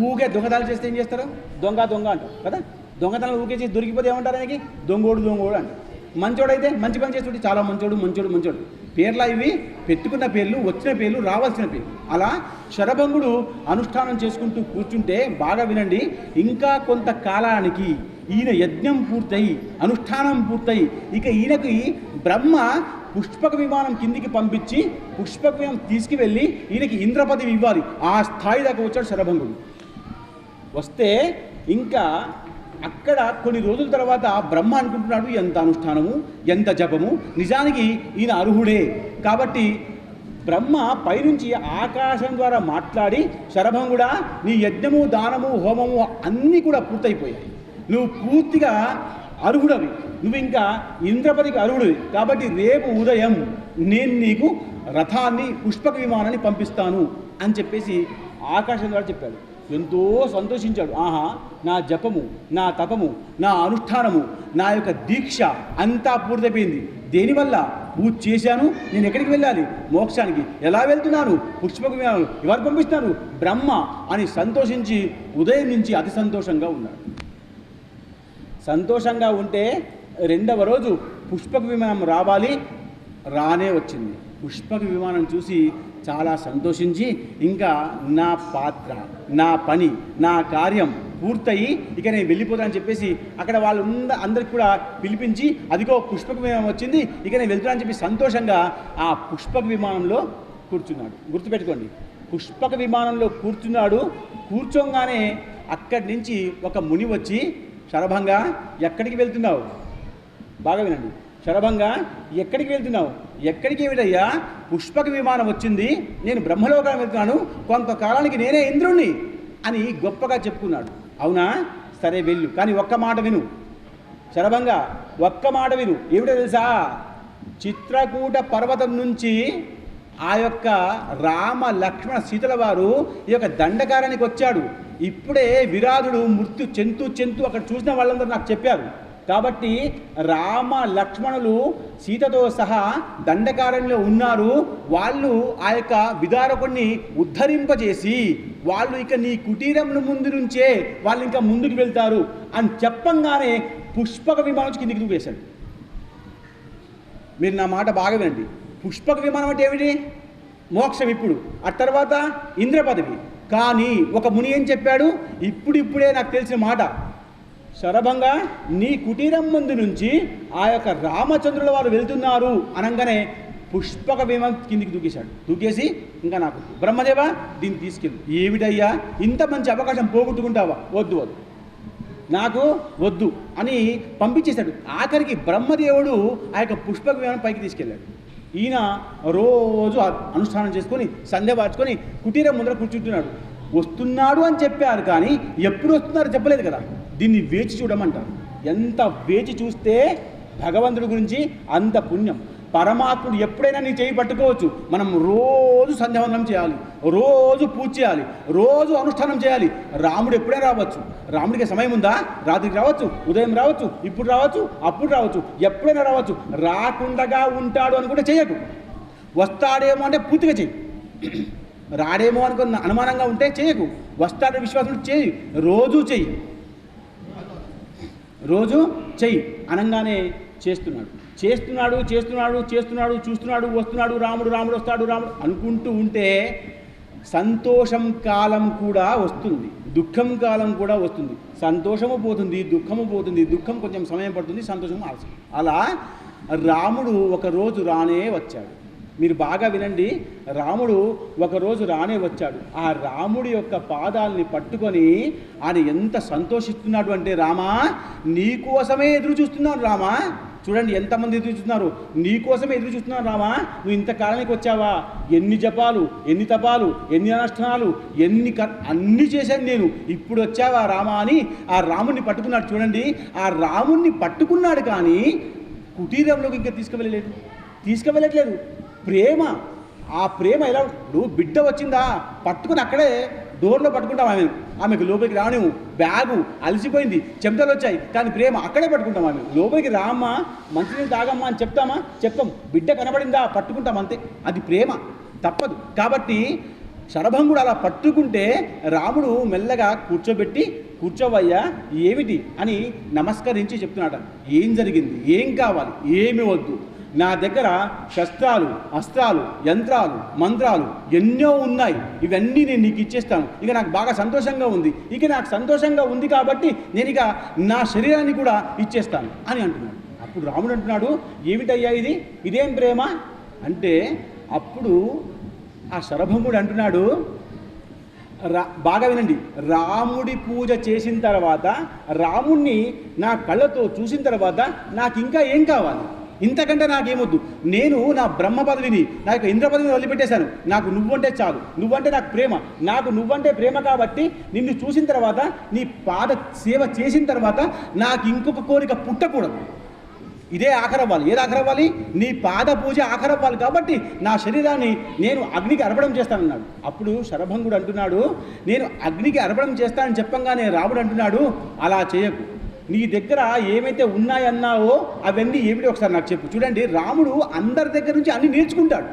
A: ఊగే దొంగతనాలు చేస్తే ఏం చేస్తారు, దొంగ అంటారు కదా. దొంగతనం ఊకేసి దొరికిపోతే ఏమంటారు ఆయనకి, దొంగోడు అంటారు. మంచోడైతే మంచి పని చేస్తుంటే చాలా మంచోడు. పేర్లా ఇవి పెట్టుకున్న పేర్లు, వచ్చిన పేర్లు, రావాల్సిన పేర్లు. అలా శరభంగుడు అనుష్ఠానం చేసుకుంటూ కూర్చుంటే బాగా వినండి, ఇంకా కొంత కాలానికి ఈయన యజ్ఞం పూర్తయి, అనుష్ఠానం పూర్తయి, ఇక ఈయనకి బ్రహ్మ పుష్పక విమానం కిందికి పంపించి పుష్పక విమానం తీసుకువెళ్ళి ఈయనకి ఇంద్రపదవి ఇవ్వాలి. ఆ స్థాయి దాకా వచ్చాడు శరభంగుడు. వస్తే ఇంకా అక్కడ కొన్ని రోజుల తర్వాత బ్రహ్మ అనుకుంటున్నాడు, ఎంత అనుష్ఠానము, ఎంత జపము, నిజానికి ఈయన అర్హుడే. కాబట్టి బ్రహ్మ పైనుంచి ఆకాశం ద్వారా మాట్లాడి, శరభంగుడా నీ యజ్ఞము, దానము, హోమము అన్నీ కూడా పూర్తయిపోయాయి, నువ్వు పూర్తిగా అర్హుడవి, నువ్వు ఇంకా ఇంద్రపదికి అర్హుడివి. కాబట్టి రేపు ఉదయం నేను నీకు రథాన్ని, పుష్పక విమానాన్ని పంపిస్తాను అని చెప్పేసి ఆకాశం ద్వారా చెప్పాడు. ఎంతో సంతోషించాడు. ఆహా, నా జపము, నా తపము, నా అనుష్ఠానము, నా యొక్క దీక్ష అంతా పూర్తయిపోయింది. దేనివల్ల పూజ చేశాను, నేను ఎక్కడికి వెళ్ళాలి, మోక్షానికి. ఎలా వెళ్తున్నాను, పుష్పక విమానం ఎవరు పంపిస్తాను, బ్రహ్మ అని సంతోషించి ఉదయం నుంచి అతి సంతోషంగా ఉన్నాడు. సంతోషంగా ఉంటే 2వ రోజు పుష్పక విమానం రానే వచ్చింది. పుష్పక విమానం చూసి చాలా సంతోషించి ఇంకా నా పాత్ర, నా పని, నా కార్యం పూర్తయి ఇక నేను వెళ్ళిపోతానని చెప్పేసి అక్కడ వాళ్ళు అందరికి కూడా పిలిపించి, అదిగో పుష్పక విమానం వచ్చింది, ఇక నేను వెళ్తున్నానని చెప్పి సంతోషంగా ఆ పుష్పక విమానంలో కూర్చున్నాడు. గుర్తుపెట్టుకోండి, పుష్పక విమానంలో కూర్చోగానే అక్కడి నుంచి ఒక ముని వచ్చి, శరభంగా ఎక్కడికి వెళ్తున్నావు, బాగా వినండి, శరభంగా ఎక్కడికి వెళ్తున్నావు, ఎక్కడికి ఏమిటయ్యా, పుష్పక విమానం వచ్చింది, నేను బ్రహ్మలోకానికి వెళ్తున్నాను, కొంతకాలానికి నేనే ఇంద్రుణ్ణి అని గొప్పగా చెప్పుకున్నాడు. అవునా, సరే వెళ్ళు, కానీ ఒక్క మాట విను శరభంగా, ఒక్క మాట విను. ఏమిటో తెలుసా, చిత్రకూట పర్వతం నుంచి ఆ యొక్క రామ లక్ష్మణ సీతల వారు ఈ యొక్క దండకారానికి వచ్చాడు. ఇప్పుడే విరాధుడు మృత్యు చెంతు అక్కడ చూసిన వాళ్ళందరూ నాకు చెప్పారు. కాబట్టి రామ లక్ష్మణులు సీతతో సహా దండకారణ్యంలో ఉన్నారు. వాళ్ళు ఆ యొక్క విదారకుడిని ఉద్ధరింపజేసి వాళ్ళు ఇక నీ కుటీరం ముందు నుంచే వాళ్ళు ఇంకా ముందుకు వెళ్తారు అని చెప్పంగానే పుష్పక విమానం కిందికి దూకేశాడు. మీరు నా మాట బాగా వినండి. పుష్పక విమానం అంటే ఏమిటి? మోక్షం ఇప్పుడు, ఆ తర్వాత ఇంద్ర పదవి. కానీ ఒక ముని ఏం చెప్పాడు? ఇప్పుడిప్పుడే నాకు తెలిసిన మాట, శరభంగా నీ కుటీరం ముందు నుంచి ఆ యొక్క రామచంద్రుల వారు వెళ్తున్నారు అనగానే పుష్పక విమానం కిందికి దూకేశాడు. దూకేసి ఇంకా నాకు బ్రహ్మదేవ దీన్ని తీసుకెళ్ళి, ఏమిటయ్యా ఇంత మంచి అవకాశం పోగొట్టుకుంటావా? వద్దు వద్దు, నాకు వద్దు అని పంపించేశాడు. ఆఖరికి బ్రహ్మదేవుడు ఆ యొక్క పుష్పక విమానం పైకి తీసుకెళ్ళాడు. ఈయన రోజు అనుష్ఠానం చేసుకొని సంధ్య వార్చుకొని కుటీరం ముందర కూర్చుంటున్నాడు. వస్తున్నాడు అని చెప్పారు, కానీ ఎప్పుడు వస్తున్నారో చెప్పలేదు కదా. దీన్ని వేచి చూడమంటారు. ఎంత వేచి చూస్తే భగవంతుడి గురించి అంత పుణ్యం. పరమాత్ముడు ఎప్పుడైనా నీ చేయి పట్టుకోవచ్చు. మనం రోజు సంధ్యావందనం చేయాలి, రోజు పూజ చేయాలి, రోజు అనుష్ఠానం చేయాలి. రాముడు ఎప్పుడైనా రావచ్చు. రాముడికి సమయం ఉందా? రాత్రికి రావచ్చు, ఉదయం రావచ్చు, ఇప్పుడు రావచ్చు, అప్పుడు రావచ్చు, ఎప్పుడైనా రావచ్చు. రాకుండగా ఉంటాడు అని కూడా చేయకు. వస్తాడేమో అంటే పూర్తిగా చెయ్యి. రాడేమో అనుకున్న అనుమానంగా ఉంటే చేయకు. వస్తాడని విశ్వాసం చేయి. రోజు చెయ్యి, రోజు చెయ్యి అనగానే చేస్తున్నాడు, చేస్తున్నాడు, చేస్తున్నాడు, చేస్తున్నాడు, చూస్తున్నాడు, వస్తున్నాడు, రాముడు, రాముడు వస్తాడు, రాముడు అనుకుంటూ ఉంటే సంతోషం కాలం కూడా వస్తుంది, దుఃఖం కాలం కూడా వస్తుంది. సంతోషము పోతుంది, దుఃఖము పోతుంది. దుఃఖం కొంచెం సమయం పడుతుంది, సంతోషం ఆలస్యం. అలా రాముడు ఒకరోజు రానే వచ్చాడు. మీరు బాగా వినండి. రాముడు ఒకరోజు రానే వచ్చాడు. ఆ రాముడి యొక్క పాదాలని పట్టుకొని ఆయన ఎంత సంతోషిస్తున్నాడు అంటే, రామా నీకోసమే ఎదురు చూస్తున్నాను రామా. చూడండి ఎంతమంది ఎదురు చూస్తున్నారు. నీకోసమే ఎదురు చూస్తున్నాను రామా. నువ్వు ఇంతకాలానికి వచ్చావా? ఎన్ని జపాలు, ఎన్ని తపాలు, ఎన్ని అనుష్ఠానాలు, అన్నీ చేశాను నేను. ఇప్పుడు వచ్చావా రామా అని ఆ రాముడిని పట్టుకున్నాడు. చూడండి, ఆ రాముడిని పట్టుకున్నాడు, కానీ కుటీరంలోకి ఇంకా తీసుకువెళ్ళట్లేదు. ప్రేమ, ఆ ప్రేమ ఎలా ఇప్పుడు బిడ్డ వచ్చిందా పట్టుకుని అక్కడే డోర్లో పట్టుకుంటాం ఆమెకు లోపలికి రానివ్వు. బ్యాగు అలసిపోయింది, చెమటలు వచ్చాయి, కానీ ప్రేమ అక్కడే పట్టుకుంటాం. ఆమె లోపలికి రామ్మా, మంచినీళ్ళు తాగమ్మా అని చెప్తామా? చెప్పం. బిడ్డ కనబడిందా పట్టుకుంటాం, అంతే. అది ప్రేమ, తప్పదు. కాబట్టి శరభంగుడు అలా పట్టుకుంటే రాముడు మెల్లగా కూర్చోబెట్టి, కూర్చోవయ్యా ఏమిటి అని నమస్కరించి చెప్తున్నాడు. ఏం జరిగింది, ఏం కావాలి, ఏమి వద్దు, నా దగ్గర శస్త్రాలు, అస్త్రాలు, యంత్రాలు, మంత్రాలు ఎన్నో ఉన్నాయి, ఇవన్నీ నేను నీకు ఇచ్చేస్తాను. ఇక నాకు బాగా సంతోషంగా ఉంది. ఇక నాకు సంతోషంగా ఉంది కాబట్టి నేను ఇక నా శరీరాన్ని కూడా ఇచ్చేస్తాను అని అంటున్నాడు. అప్పుడు రాముడు అంటున్నాడు, ఏమిటయ్యా ఇది, ఇదేం ప్రేమ అంటే, అప్పుడు ఆ శరభంగుడు అంటున్నాడు, బాగా వినండి. రాముడి పూజ చేసిన తర్వాత, రాముణ్ణి నా కళ్ళతో చూసిన తర్వాత నాకు ఇంకా ఏం కావాలి, ఇంతకంటే నాకేమొద్దు. నేను నా బ్రహ్మ పదవిని, నా యొక్క ఇంద్ర పదవిని వదిలిపెట్టేశాను. నాకు నువ్వంటే చాలు, నువ్వంటే నాకు ప్రేమ, నాకు నువ్వంటే ప్రేమ. కాబట్టి నిన్ను చూసిన తర్వాత, నీ పాద సేవ చేసిన తర్వాత నాకు ఇంకొక కోరిక పుట్టకూడదు. ఇదే ఆఖరవ్వాలి. ఏది ఆఖరవ్వాలి? నీ పాద పూజ ఆఖరవ్వాలి. కాబట్టి నా శరీరాన్ని నేను అగ్నికి అర్పణం చేస్తానన్నాడు. అప్పుడు శరభంగుడు అంటున్నాడు, నేను అగ్నికి అర్పణం చేస్తానని చెప్పంగానే రాముడు అంటున్నాడు, అలా చేయకు. నీ దగ్గర ఏమైతే ఉన్నాయన్నావో అవన్నీ ఏమిటి ఒకసారి నాకు చెప్పు. చూడండి, రాముడు అందరి దగ్గర నుంచి అన్ని నేర్చుకుంటాడు.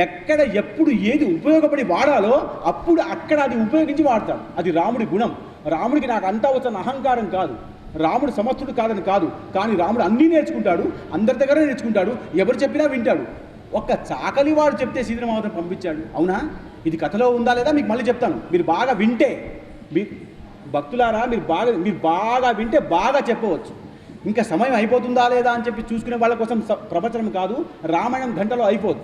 A: ఎక్కడ ఎప్పుడు ఏది ఉపయోగపడి వాడాలో అప్పుడు అక్కడ అది ఉపయోగించి వాడతాడు. అది రాముడి గుణం. రాముడికి నాకు అంతా వచ్చిన అహంకారం కాదు, రాముడు సమర్థుడు కాదని కాదు, కానీ రాముడు అన్నీ నేర్చుకుంటాడు, అందరి దగ్గర నేర్చుకుంటాడు, ఎవరు చెప్పినా వింటాడు. ఒక్క చాకలి వాడు చెప్తే సీతమావతం పంపించాడు. అవునా? ఇది కథలో ఉందా లేదా మీకు మళ్ళీ చెప్తాను. మీరు బాగా వింటే, భక్తులారా మీరు బాగా వింటే బాగా చెప్పవచ్చు. ఇంకా సమయం అయిపోతుందా లేదా అని చెప్పి చూసుకునే వాళ్ళ కోసం ప్రవచనం కాదు, రామాయణం గంటలో అయిపోదు.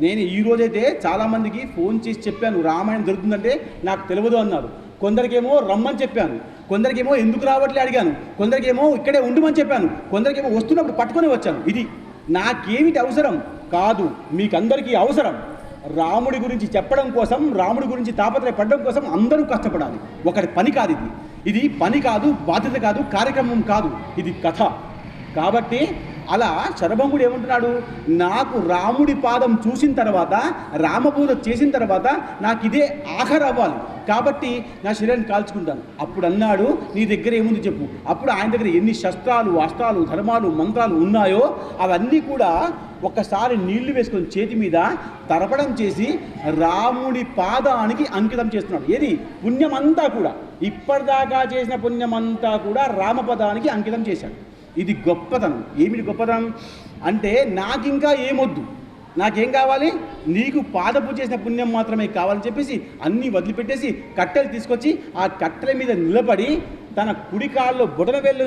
A: నేను ఈరోజైతే చాలామందికి ఫోన్ చేసి చెప్పాను, రామాయణం జరుగుతుందంటే నాకు తెలియదు అన్నారు. కొందరికేమో రమ్మని చెప్పాను, కొందరికేమో ఎందుకు రావట్లే అడిగాను, కొందరికేమో ఇక్కడే ఉండమని చెప్పాను, కొందరికేమో వస్తున్నప్పుడు పట్టుకొని వచ్చాను. ఇది నాకేమిటి అవసరం కాదు, మీకందరికీ అవసరం. రాముడి గురించి చెప్పడం కోసం, రాముడి గురించి తాపత్రయపడడం కోసం అందరూ కష్టపడాలి. ఒకటి పని కాదు, ఇది పని కాదు, బాధ్యత కాదు, కార్యక్రమం కాదు, ఇది కథ. కాబట్టి అలా శరభంగుడు ఏమంటున్నాడు, నాకు రాముడి పాదం చూసిన తర్వాత, రామపూజ చేసిన తర్వాత నాకు ఇదే ఆఖరు అవ్వాలి. కాబట్టి నా శరీరాన్ని కాల్చుకుంటాను. అప్పుడు అన్నాడు, నీ దగ్గర ఏముంది చెప్పు. అప్పుడు ఆయన దగ్గర ఎన్ని శస్త్రాలు, అస్త్రాలు, ధర్మాలు, మంత్రాలు ఉన్నాయో అవన్నీ కూడా ఒక్కసారి నీళ్లు వేసుకొని చేతి మీద తర్పణం చేసి రాముడి పాదానికి అంకితం చేస్తున్నాడు. ఏది పుణ్యమంతా కూడా, ఇప్పటిదాకా చేసిన పుణ్యమంతా కూడా రామపదానికి అంకితం చేశాడు. ఇది గొప్పతనం. ఏమిటి గొప్పతనం అంటే, నాకింకా ఏమొద్దు, నాకేం కావాలి, నీకు పాదపూజ చేసిన పుణ్యం మాత్రమే కావాలని చెప్పేసి అన్నీ వదిలిపెట్టేసి కట్టెలు తీసుకొచ్చి ఆ కట్టెల మీద నిలబడి తన కుడి కాళ్ళలో బొటన వేళ్ళ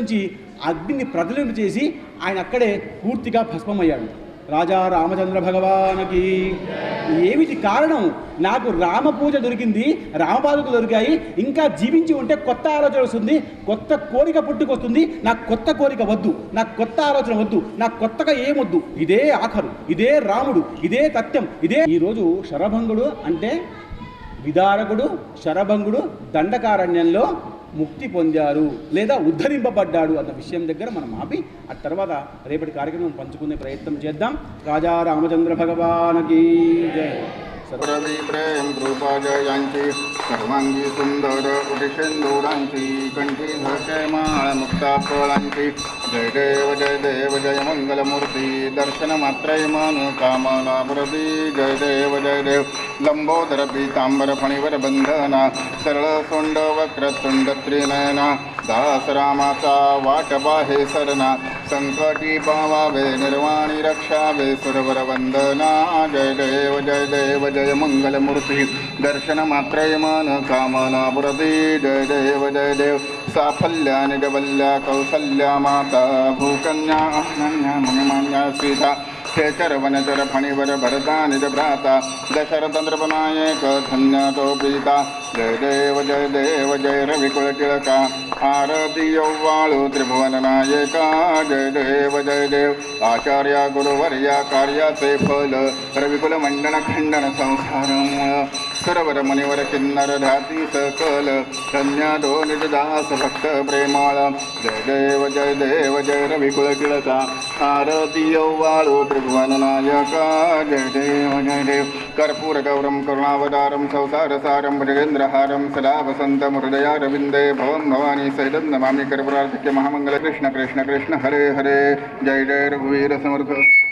A: అగ్నిని ప్రజ్వలింప చేసి ఆయన అక్కడే పూర్తిగా భస్మమయ్యాడు. రాజా రామచంద్ర భగవానికి ఏమిటి కారణం? నాకు రామపూజ దొరికింది, రామపాదుకు దొరికాయి, ఇంకా జీవించి ఉంటే కొత్త ఆలోచన వస్తుంది, కొత్త కోరిక పుట్టుకొస్తుంది. నాకు కొత్త కోరిక వద్దు, నాకు కొత్త ఆలోచన వద్దు, నాకు కొత్తగా ఏమొద్దు, ఇదే ఆఖరు, ఇదే రాముడు, ఇదే సత్యం, ఇదే. ఈరోజు శరభంగుడు అంటే విదారకుడు, శరభంగుడు దండకారణ్యంలో ముక్తి పొందారు లేదా ఉద్ధరింపబడ్డాడు అన్న విషయం దగ్గర మనం ఆపి ఆ తర్వాత రేపటి కార్యక్రమం పంచుకునే ప్రయత్నం చేద్దాం. రాజా రామచంద్ర భగవానికి జయ.
B: सर्ववी प्रेम कृपाजयांची सर्वांगी सुंदर उदिशेंदुरांची कंठी धके माळ मुक्ता फळांची जय देव जय मंगलमूर्ती दर्शन मात्रै मन कामना प्रदी जय देव लंबोदर पीतांबर फणीवर बंधना सरळ सोंड वक्रतुंड त्रिनयना दास रामाचा वाटपा हे सरना संकटी पावावे निर्वाणी रक्षावे सुरवर वंदना जय देव जय मंगलमूर्ती दर्शन मात्रै मन कामना पुरती जय देव साफल्या निजवल्या कौसल्या माता भूकन्या अनन्या मुनिमान्या सीता खेचर वनचर फणीवर भरता निज भ्राता दशरथ नृपनायक धन्य तो पीता जय देव जय रविकुल टिळका आरती यौवाळू त्रिभुवन नायका जय देव आचार्या गुरुवर्या कार्याचे फल रविकुल मंडन खंडन संसार मूळ सरवर मणिवर किन्नर धाती सकल कन्या निजदास भक्त प्रेमाळ जय देव जय रविकुल टिळका आरती यौवाळू त्रिभुवन नायका जय देव कर्पूर गौरम करुणावतारम संसार सारम भजगेंद्रहारम सदा वसंतम हृदयारविंदे भवं भवानी सहितं नमामि कर्पूरार्थिक्य महामंगल कृष्ण कृष्ण कृष्ण हरे हरे जय रघुवीर समर्थ.